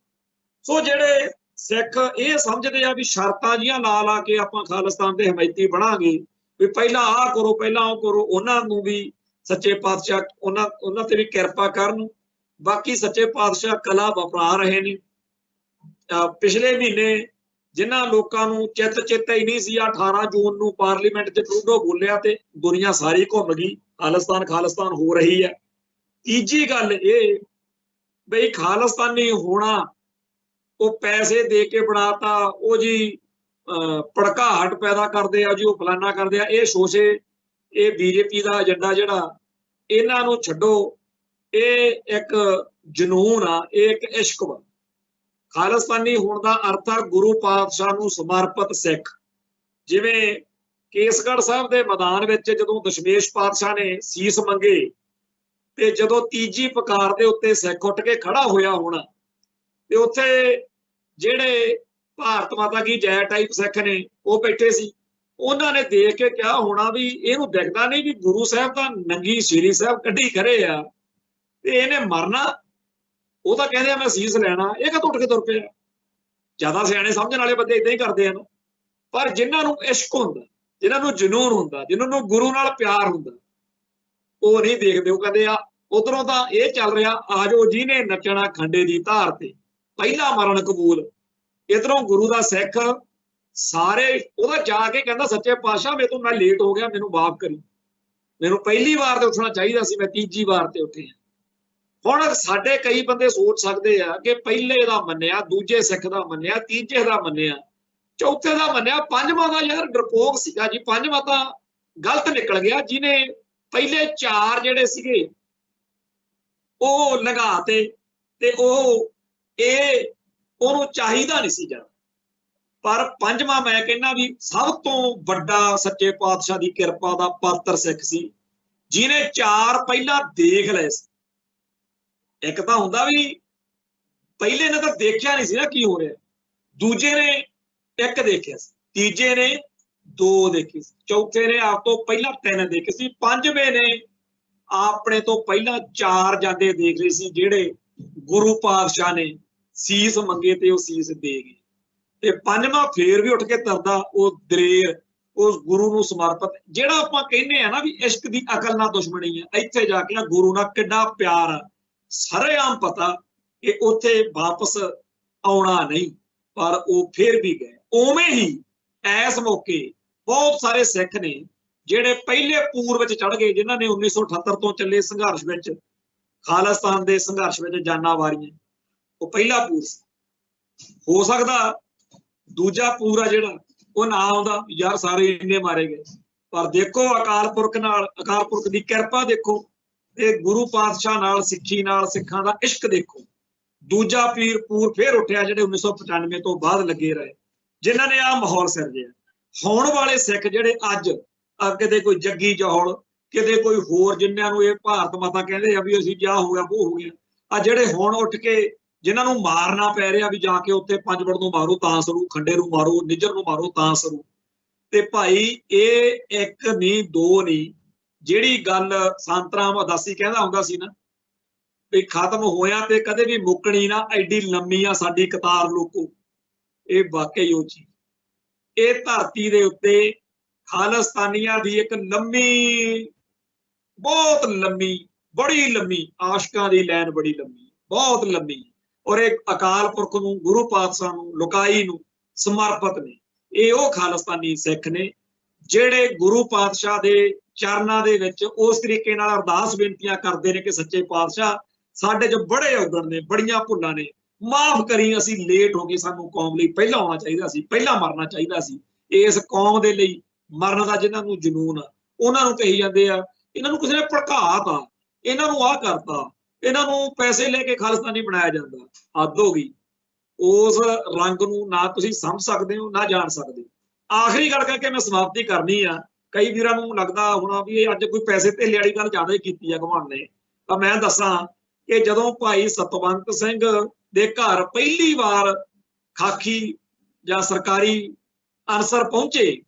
सो जिहड़े सिख ये समझते हैं भी शर्तां जिहां ला ला के आपां खालिस्तान दे हमायती बनांगे भी पहला आ करो पहला ओ करो, उन्हां नूं भी सच्चे पातशाह उन्हां ते भी किरपा करन। बाकी सच्चे पातशाह कला वपरा रहे ने। पिछले महीने जिन्हां लोकां नूं चित चेता ही नहीं सी 18 जून नूं पार्लीमेंट च ट्रूडो बोलिया ते दुनिया सारी घुम गई, खालिस्तान खालिस्तान हो रही है। तीजी गल ये ਬਈ ਖਾਲਿਸਤਾਨੀ ਹੋਣਾ ਉਹ ਪੈਸੇ ਦੇ ਕੇ ਬਣਾਤਾ, ਉਹ ਜੀ ਭੜਕਾਹਟ ਪੈਦਾ ਕਰਦੇ ਆ ਜੀ, ਉਹ ਫਲਾਨਾ ਕਰਦੇ ਆ। ਇਹ ਸ਼ੋਸ਼ੇ, ਇਹ ਬੀਜੇਪੀ ਦਾ ਏਜੰਡਾ ਜਿਹੜਾ, ਇਹਨਾਂ ਨੂੰ ਛੱਡੋ। ਇਹ ਇੱਕ ਜਨੂਨ ਆ, ਇਹ ਇੱਕ ਇਸ਼ਕ ਵਾ। ਖਾਲਿਸਤਾਨੀ ਹੋਣ ਦਾ ਅਰਥ ਆ ਗੁਰੂ ਪਾਤਸ਼ਾਹ ਨੂੰ ਸਮਰਪਿਤ ਸਿੱਖ। ਜਿਵੇਂ ਕੇਸਗੜ੍ਹ ਸਾਹਿਬ ਦੇ ਮੈਦਾਨ ਵਿੱਚ ਜਦੋਂ ਦਸ਼ਮੇਸ਼ ਪਾਤਸ਼ਾਹ ਨੇ ਸੀਸ ਮੰਗੇ ਤੇ ਜਦੋਂ ਤੀਜੀ ਪੁਕਾਰ ਦੇ ਉੱਤੇ ਸਿੱਖ ਉੱਠ ਕੇ ਖੜਾ ਹੋਇਆ ਹੋਣਾ, ਤੇ ਉੱਥੇ ਜਿਹੜੇ ਭਾਰਤ ਮਾਤਾ ਕੀ ਜੈ ਟਾਈਪ ਸਿੱਖ ਨੇ ਉਹ ਬੈਠੇ ਸੀ, ਉਹਨਾਂ ਨੇ ਦੇਖ ਕੇ ਕਿਹਾ ਹੋਣਾ ਵੀ ਇਹਨੂੰ ਦਿਖਦਾ ਨਹੀਂ ਵੀ ਗੁਰੂ ਸਾਹਿਬ ਤਾਂ ਨੰਗੀ ਸ਼ੀਰੀ ਸਾਹਿਬ ਕੱਢੀ ਖੜੇ ਆ ਤੇ ਇਹਨੇ ਮਰਨਾ। ਉਹ ਤਾਂ ਕਹਿੰਦੇ ਆ ਮੈਂ ਸੀਸ ਲੈਣਾ, ਇਹ ਕਦੋਂ ਉੱਠ ਕੇ ਤੁਰ ਪਿਆ। ਜ਼ਿਆਦਾ ਸਿਆਣੇ ਸਮਝਣ ਵਾਲੇ ਬੰਦੇ ਇਦਾਂ ਹੀ ਕਰਦੇ ਹਨ। ਪਰ ਜਿਨ੍ਹਾਂ ਨੂੰ ਇਸ਼ਕ ਹੁੰਦਾ, ਜਿਨ੍ਹਾਂ ਨੂੰ ਜਨੂਨ ਹੁੰਦਾ, ਜਿਨ੍ਹਾਂ ਨੂੰ ਗੁਰੂ ਨਾਲ ਪਿਆਰ ਹੁੰਦਾ, ਉਹ ਨਹੀਂ ਦੇਖਦੇ। ਉਹ ਕਹਿੰਦੇ ਆ ਉਧਰੋਂ ਤਾਂ ਇਹ ਚੱਲ ਰਿਹਾ, ਆ ਜਾਓ ਜਿਹਨੇ ਨੱਚਣਾ ਖੰਡੇ ਦੀ ਧਾਰ ਤੇ ਪਹਿਲਾ ਮਰਨ ਕਬੂਲ। ਇਧਰੋਂ ਗੁਰੂ ਦਾ ਸਿੱਖ ਸਾਰੇ, ਉਹਦਾ ਜਾ ਕੇ ਕਹਿੰਦਾ ਸੱਚੇ ਪਾਤਸ਼ਾਹ ਮੇਰੇ ਤੋਂ ਮੈਂ ਲੇਟ ਹੋ ਗਿਆ, ਮੈਨੂੰ ਮਾਫ ਕਰੀ, ਮੈਨੂੰ ਪਹਿਲੀ ਵਾਰ ਤੇ ਉੱਠਣਾ ਚਾਹੀਦਾ ਸੀ, ਮੈਂ ਤੀਜੀ ਵਾਰ ਤੇ ਉੱਠਿਆ। ਹੁਣ ਸਾਡੇ ਕਈ ਬੰਦੇ ਸੋਚ ਸਕਦੇ ਆ ਕਿ ਪਹਿਲੇ ਦਾ ਮੰਨਿਆ, ਦੂਜੇ ਸਿੱਖ ਦਾ ਮੰਨਿਆ, ਤੀਜੇ ਦਾ ਮੰਨਿਆ, ਚੌਥੇ ਦਾ ਮੰਨਿਆ, ਪੰਜਵਾਂ ਦਾ ਯਾਰ ਡਰਪੋਕ ਸੀਗਾ ਜੀ, ਪੰਜਵਾਂ ਤਾਂ ਗਲਤ ਨਿਕਲ ਗਿਆ। ਜਿਹਨੇ ਪਹਿਲੇ ਚਾਰ ਜਿਹੜੇ ਸੀਗੇ ਉਹ ਲਗਾਤੇ ਤੇ ਉਹਨੂੰ ਚਾਹੀਦਾ ਨਹੀਂ ਸੀ ਜਾਣਾ। ਪਰ ਪੰਜਵਾਂ ਮੈਂ ਕਹਿੰਦਾ ਵੀ ਸਭ ਤੋਂ ਵੱਡਾ ਸੱਚੇ ਪਾਤਸ਼ਾਹ ਦੀ ਕਿਰਪਾ ਦਾ ਪਾਤਰ ਸਿੱਖ ਸੀ, ਜਿਹਨੇ ਚਾਰ ਪਹਿਲਾਂ ਦੇਖ ਲਏ ਸੀ। ਇੱਕ ਤਾਂ ਹੁੰਦਾ ਵੀ ਪਹਿਲੇ ਨੇ ਤਾਂ ਦੇਖਿਆ ਨਹੀਂ ਸੀ ਨਾ ਕੀ ਹੋ ਰਿਹਾ, ਦੂਜੇ ਨੇ ਇੱਕ ਦੇਖਿਆ ਸੀ, ਤੀਜੇ ਨੇ ਦੋ ਦੇਖੇ ਸੀ, ਚੌਥੇ ਨੇ ਆਪ ਤੋਂ ਪਹਿਲਾਂ ਤਿੰਨ ਦੇਖੇ ਸੀ, ਪੰਜਵੇਂ ਨੇ ਆਪਣੇ ਤੋਂ ਪਹਿਲਾਂ ਚਾਰ ਜਾਂਦੇ ਦੇਖ ਲਏ ਸੀ, ਜਿਹੜੇ ਗੁਰੂ ਪਾਤਸ਼ਾਹ ਨੇ ਸੀਸ ਮੰਗੇ ਤੇ ਉਹ ਸੀਸ ਦੇ ਗਏ। ਤੇ ਪੰਜਵਾਂ ਫੇਰ ਵੀ ਉੱਠ ਕੇ ਤਰਦਾ, ਉਹ ਦਲੇਰ, ਉਸ ਗੁਰੂ ਨੂੰ ਸਮਰਪਿਤ। ਜਿਹੜਾ ਆਪਾਂ ਕਹਿੰਦੇ ਆ ਨਾ ਵੀ ਇਸ਼ਕ ਦੀ ਅਕਲ ਨਾਲ ਦੁਸ਼ਮਣੀ ਆ, ਇੱਥੇ ਜਾ ਕੇ ਗੁਰੂ ਨਾਲ ਕਿੱਡਾ ਪਿਆਰ ਆ, ਸਰੇਆਮ ਪਤਾ ਕਿ ਉੱਥੇ ਵਾਪਸ ਆਉਣਾ ਨਹੀਂ। ਪਰ ਉਹ ਫੇਰ ਵੀ ਗਏ। ਉਵੇਂ ਹੀ ਇਸ ਮੌਕੇ ਬਹੁਤ ਸਾਰੇ ਸਿੱਖ ਨੇ ਜਿਹੜੇ ਪਹਿਲੇ ਪੂਰ ਵਿੱਚ ਚੜ ਗਏ, ਜਿਨ੍ਹਾਂ ਨੇ 1978 ਤੋਂ ਚੱਲੇ ਸੰਘਰਸ਼ ਵਿੱਚ, ਖਾਲਿਸਤਾਨ ਦੇ ਸੰਘਰਸ਼ ਵਿੱਚ ਜਾਨਾਂ ਵਾਰੀਆਂ, ਉਹ ਪਹਿਲਾ ਪੂਰ ਸੀ। ਹੋ ਸਕਦਾ ਦੂਜਾ ਪੂਰ ਆ ਜਿਹੜਾ ਉਹ ਨਾ ਆਉਂਦਾ, ਯਾਰ ਸਾਰੇ ਇੰਨੇ ਮਾਰੇ ਗਏ। ਪਰ ਦੇਖੋ ਅਕਾਲ ਪੁਰਖ ਨਾਲ, ਅਕਾਲ ਪੁਰਖ ਦੀ ਕਿਰਪਾ ਦੇਖੋ, ਤੇ ਗੁਰੂ ਪਾਤਸ਼ਾਹ ਨਾਲ, ਸਿੱਖੀ ਨਾਲ, ਸਿੱਖਾਂ ਦਾ ਇਸ਼ਕ ਦੇਖੋ। ਦੂਜਾ ਪੂਰ ਫੇਰ ਉੱਠਿਆ, ਜਿਹੜੇ 1995 ਤੋਂ ਬਾਅਦ ਲੱਗੇ ਰਹੇ, ਜਿਨ੍ਹਾਂ ਨੇ ਆਹ ਮਾਹੌਲ ਸਿਰਜਿਆ। ਹੋਣ ਵਾਲੇ ਸਿੱਖ ਜਿਹੜੇ ਅੱਜ ਕਿਤੇ ਕੋਈ ਜੱਗੀ ਜੌਹਲ, ਕਿਤੇ ਕੋਈ ਹੋਰ, ਜਿਨ੍ਹਾਂ ਨੂੰ ਇਹ ਭਾਰਤ ਮਾਤਾ ਕਹਿੰਦੇ ਆ ਵੀ ਅਸੀਂ ਕਿਆ ਹੋ ਗਿਆ ਉਹ ਹੋ ਗਿਆ, ਆ ਜਿਹੜੇ ਹੁਣ ਉੱਠ ਕੇ ਜਿਨ੍ਹਾਂ ਨੂੰ ਮਾਰਨਾ ਪੈ ਰਿਹਾ ਵੀ ਜਾ ਕੇ ਉੱਥੇ ਪੰਜਵੜ ਨੂੰ ਮਾਰੋ ਤਾਂ ਸਰੂ, ਖੰਡੇ ਨੂੰ ਮਾਰੋ, ਨਿੱਜਰ ਨੂੰ ਮਾਰੋ ਤਾਂ ਸਰੂ। ਤੇ ਭਾਈ ਇਹ ਇੱਕ ਨਹੀਂ ਦੋ ਨਹੀਂ, ਜਿਹੜੀ ਗੱਲ ਸੰਤ ਰਾਮਦਾਸੀ ਕਹਿੰਦਾ ਹੁੰਦਾ ਸੀ ਨਾ ਵੀ ਖਤਮ ਹੋਇਆ ਤੇ ਕਦੇ ਵੀ ਮੁੱਕਣੀ ਨਾ, ਐਡੀ ਲੰਮੀ ਆ ਸਾਡੀ ਕਤਾਰ ਲੋਕੋ। ਇਹ ਵਾਕਈ ਉਹ ਚੀਜ਼, ਇਹ ਧਰਤੀ ਦੇ ਉੱਤੇ ਖਾਲਿਸਤਾਨੀਆਂ ਦੀ ਇੱਕ ਲੰਮੀ, ਬਹੁਤ ਲੰਮੀ, ਬੜੀ ਲੰਮੀ ਆਸ਼ਕਾਂ ਦੀ ਲਾਈਨ, ਬੜੀ ਲੰਮੀ, ਬਹੁਤ ਲੰਮੀ। ਔਰ ਇਹ ਅਕਾਲ ਪੁਰਖ ਨੂੰ, ਗੁਰੂ ਪਾਤਸ਼ਾਹ ਨੂੰ, ਲੋਕਾਈ ਨੂੰ ਸਮਰਪਿਤ ਨੇ। ਇਹ ਉਹ ਖਾਲਿਸਤਾਨੀ ਸਿੱਖ ਨੇ ਜਿਹੜੇ ਗੁਰੂ ਪਾਤਸ਼ਾਹ ਦੇ ਚਰਨਾਂ ਦੇ ਵਿੱਚ ਉਸ ਤਰੀਕੇ ਨਾਲ ਅਰਦਾਸ ਬੇਨਤੀਆਂ ਕਰਦੇ ਨੇ ਕਿ ਸੱਚੇ ਪਾਤਸ਼ਾਹ ਸਾਡੇ 'ਚ ਬੜੇ ਔਗਣ ਨੇ, ਬੜੀਆਂ ਭੁੱਲਾਂ ਨੇ, ਮਾਫ ਕਰੀ, ਅਸੀਂ ਲੇਟ ਹੋ ਗਏ, ਸਾਨੂੰ ਕੌਮ ਲਈ ਪਹਿਲਾਂ ਆਉਣਾ ਚਾਹੀਦਾ ਸੀ, ਪਹਿਲਾਂ ਮਰਨਾ ਚਾਹੀਦਾ ਸੀ। ਇਸ ਕੌਮ ਦੇ ਲਈ ਮਰਨ ਦਾ ਜਿਨ੍ਹਾਂ ਨੂੰ ਜਨੂਨ ਆ, ਉਹਨਾਂ ਨੂੰ ਕਹੀ ਜਾਂਦੇ ਆ ਇਹਨਾਂ ਨੂੰ ਕਿਸੇ ਨੇ ਭੜਕਾਤਾ, ਇਹਨਾਂ ਨੂੰ ਆਹ ਕਰਤਾ, ਇਹਨਾਂ ਨੂੰ ਪੈਸੇ ਲੈ ਕੇ ਖਾਲਿਸਤਾਨੀ ਬਣਾਇਆ ਜਾਂਦਾ। ਹੱਦ ਹੋ ਗਈ। ਉਸ ਰੰਗ ਨੂੰ ਨਾ ਤੁਸੀਂ ਸਮਝ ਸਕਦੇ ਹੋ, ਨਾ ਜਾਣ ਸਕਦੇ। ਆਖਰੀ ਗੱਲ ਕਰਕੇ ਮੈਂ ਸਮਾਪਤੀ ਕਰਨੀ ਆ। ਕਈ ਵੀਰਾਂ ਨੂੰ ਲੱਗਦਾ ਹੋਣਾ ਵੀ ਇਹ ਅੱਜ ਕੋਈ ਪੈਸੇ ਧੇਲੇ ਵਾਲੀ ਗੱਲ ਜ਼ਿਆਦਾ ਹੀ ਕੀਤੀ ਆ ਘਮਾਣ ਨੇ, ਤਾਂ ਮੈਂ ਦੱਸਾਂ ਕਿ ਜਦੋਂ ਭਾਈ ਸਤਵੰਤ ਸਿੰਘ ਦੇ ਘਰ ਪਹਿਲੀ ਵਾਰ ਖਾਕੀ ਜਾਂ ਸਰਕਾਰੀ ਅਨਸਰ ਪਹੁੰਚੇ,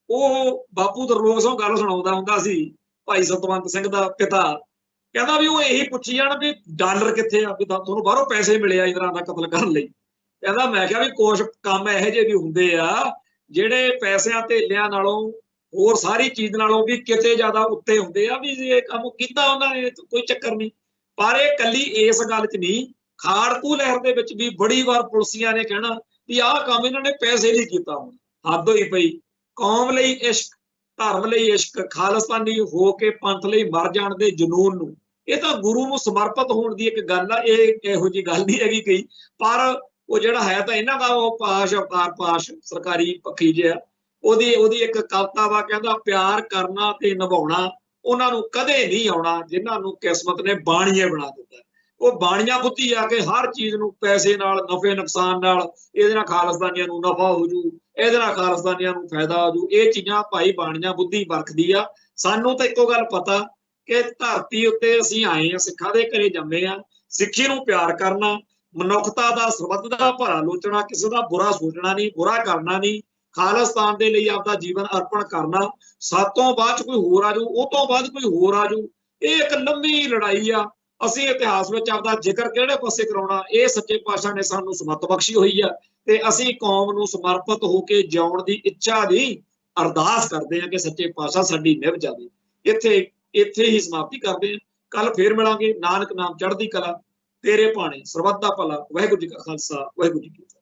ਉਹ ਬਾਪੂ ਤਰਲੋਕ ਸਿੰਘ ਗੱਲ ਸੁਣਾਉਂਦਾ ਹੁੰਦਾ ਸੀ, ਭਾਈ ਸਤਵੰਤ ਸਿੰਘ ਦਾ ਪਿਤਾ, ਕਹਿੰਦਾ ਵੀ ਉਹ ਇਹੀ ਪੁੱਛੀ ਜਾਣ ਵੀ ਡਾਲਰ ਕਿੱਥੇ ਆ, ਵੀ ਤੁਹਾਨੂੰ ਬਾਹਰੋਂ ਪੈਸੇ ਮਿਲੇ ਆ ਇੰਦਰਾ ਦਾ ਕਤਲ ਕਰਨ ਲਈ। ਕਹਿੰਦਾ ਮੈਂ ਕਿਹਾ ਵੀ ਕੁਛ ਕੰਮ ਇਹੋ ਜਿਹੇ ਵੀ ਹੁੰਦੇ ਆ ਜਿਹੜੇ ਪੈਸਿਆਂ ਧੇਲਿਆਂ ਨਾਲੋਂ, ਹੋਰ ਸਾਰੀ ਚੀਜ਼ ਨਾਲੋਂ ਵੀ ਕਿਤੇ ਜ਼ਿਆਦਾ ਉੱਤੇ ਹੁੰਦੇ ਆ, ਵੀ ਇਹ ਕੰਮ ਕੀਤਾ ਉਹਨਾਂ ਨੇ ਕੋਈ ਚੱਕਰ ਨਹੀਂ। ਪਰ ਇਹ ਕੱਲੀ ਇਸ ਗੱਲ 'ਚ ਨਹੀਂ, ਖਾੜਕੂ ਲਹਿਰ ਦੇ ਵਿੱਚ ਵੀ ਬੜੀ ਵਾਰ ਪੁਲਸੀਆਂ ਨੇ ਕਹਿਣਾ ਵੀ ਆਹ ਕੰਮ ਇਹਨਾਂ ਨੇ ਪੈਸੇ ਲਈ ਕੀਤਾ। ਹੁਣ ਹੱਦ ਹੋਈ ਪਈ। ਕੌਮ ਲਈ ਇਸ਼ਕ, ਧਰਮ ਲਈ ਇਸ਼ਕ, ਖਾਲਿਸਤਾਨੀ ਹੋ ਕੇ ਪੰਥ ਲਈ ਮਰ ਜਾਣ ਦੇ ਜਨੂਨ ਨੂੰ ਇਹ ਤਾਂ ਗੁਰੂ ਨੂੰ ਸਮਰਪਿਤ ਹੋਣ ਦੀ ਇੱਕ ਗੱਲ ਆ। ਇਹ ਇਹੋ ਜਿਹੀ ਗੱਲ ਨਹੀਂ ਹੈਗੀ ਕਈ, ਪਰ ਉਹ ਜਿਹੜਾ ਹੈ ਤਾਂ ਇਹਨਾਂ ਦਾ ਉਹ ਪਾਸ਼ ਅਵਤਾਰ ਪਾਸ਼ ਸਰਕਾਰੀ ਪੱਖੀ ਜਿਹਾ, ਉਹਦੀ ਇੱਕ ਕਵਿਤਾ ਵਾ, ਕਹਿੰਦਾ ਪਿਆਰ ਕਰਨਾ ਤੇ ਨਿਭਾਉਣਾ ਉਹਨਾਂ ਨੂੰ ਕਦੇ ਨਹੀਂ ਆਉਣਾ ਜਿਨ੍ਹਾਂ ਨੂੰ ਕਿਸਮਤ ਨੇ ਬਾਣੀਏ ਬਣਾ ਦਿੱਤਾ। ਉਹ ਬਾਣੀਆਂ ਬੁੱਧੀ ਆ ਕੇ ਹਰ ਚੀਜ਼ ਨੂੰ ਪੈਸੇ ਨਾਲ, ਨਫੇ ਨੁਕਸਾਨ ਨਾਲ, ਇਹਦੇ ਨਾਲ ਖਾਲਸਤਾਨੀਆਂ ਨੂੰ ਨਫਾ ਹੋ ਜੂ, ਇਹਦੇ ਨਾਲ ਖਾਲਸਤਾਨੀਆਂ ਨੂੰ ਫਾਇਦਾ ਹੋ ਜੂ, ਇਹ ਚੀਜ਼ਾਂ ਭਾਈ ਬਾਣੀਆਂ ਬੁੱਧੀ ਵਰਤਦੀ ਆ। ਸਾਨੂੰ ਤਾਂ ਇੱਕੋ ਗੱਲ ਪਤਾ ਕਿ ਧਰਤੀ ਉੱਤੇ ਅਸੀਂ ਆਏ ਆ, ਸਿੱਖਾਂ ਦੇ ਘਰੇ ਜੰਮੇ ਆ, ਸਿੱਖੀ ਨੂੰ ਪਿਆਰ ਕਰਨਾ, ਮਨੁੱਖਤਾ ਦਾ ਸਰਬੱਤ ਦਾ ਭਲਾ ਲੋਚਣਾ, ਕਿਸੇ ਦਾ ਬੁਰਾ ਸੋਚਣਾ ਨਹੀਂ, ਬੁਰਾ ਕਰਨਾ ਨਹੀਂ, ਖਾਲਿਸਤਾਨ ਦੇ ਲਈ ਆਪਦਾ ਜੀਵਨ ਅਰਪਣ ਕਰਨਾ। ਸਾਤੋਂ ਬਾਅਦ ਚ ਕੋਈ ਹੋਰ ਆ ਜਾਊ, ਉਹ ਤੋਂ ਬਾਅਦ ਕੋਈ ਹੋਰ ਆ ਜਾਊ, ਇਹ ਇੱਕ ਲੰਮੀ ਲੜਾਈ ਆ। ਅਸੀਂ ਇਤਿਹਾਸ ਵਿੱਚ ਆਪਦਾ ਜ਼ਿਕਰ ਕਿਹੜੇ ਪਾਸੇ ਕਰਾਉਣਾ, ਇਹ ਸੱਚੇ ਪਾਤਸ਼ਾਹ ਨੇ ਸਾਨੂੰ ਸਮੱਤ ਬਖਸ਼ੀ ਹੋਈ ਆ, ਤੇ ਅਸੀਂ ਕੌਮ ਨੂੰ ਸਮਰਪਿਤ ਹੋ ਕੇ ਜਿਉਣ ਦੀ ਇੱਛਾ ਦੀ ਅਰਦਾਸ ਕਰਦੇ ਹਾਂ ਕਿ ਸੱਚੇ ਪਾਤਸ਼ਾਹ ਸਾਡੀ ਨਿਭ ਜਾਵੇ। ਇੱਥੇ ਹੀ ਸਮਾਪਤੀ ਕਰਦੇ ਹਾਂ। ਕੱਲ ਫੇਰ ਮਿਲਾਂਗੇ। ਨਾਨਕ ਨਾਮ ਚੜ੍ਹਦੀ ਕਲਾ, ਤੇਰੇ ਭਾਣੇ ਸਰਬੱਤ ਦਾ ਭਲਾ। ਵਾਹਿਗੁਰੂ ਜੀ ਕਾ ਖਾਲਸਾ, ਵਾਹਿਗੁਰੂ ਜੀ ਕੀ ਫਤਿਹ।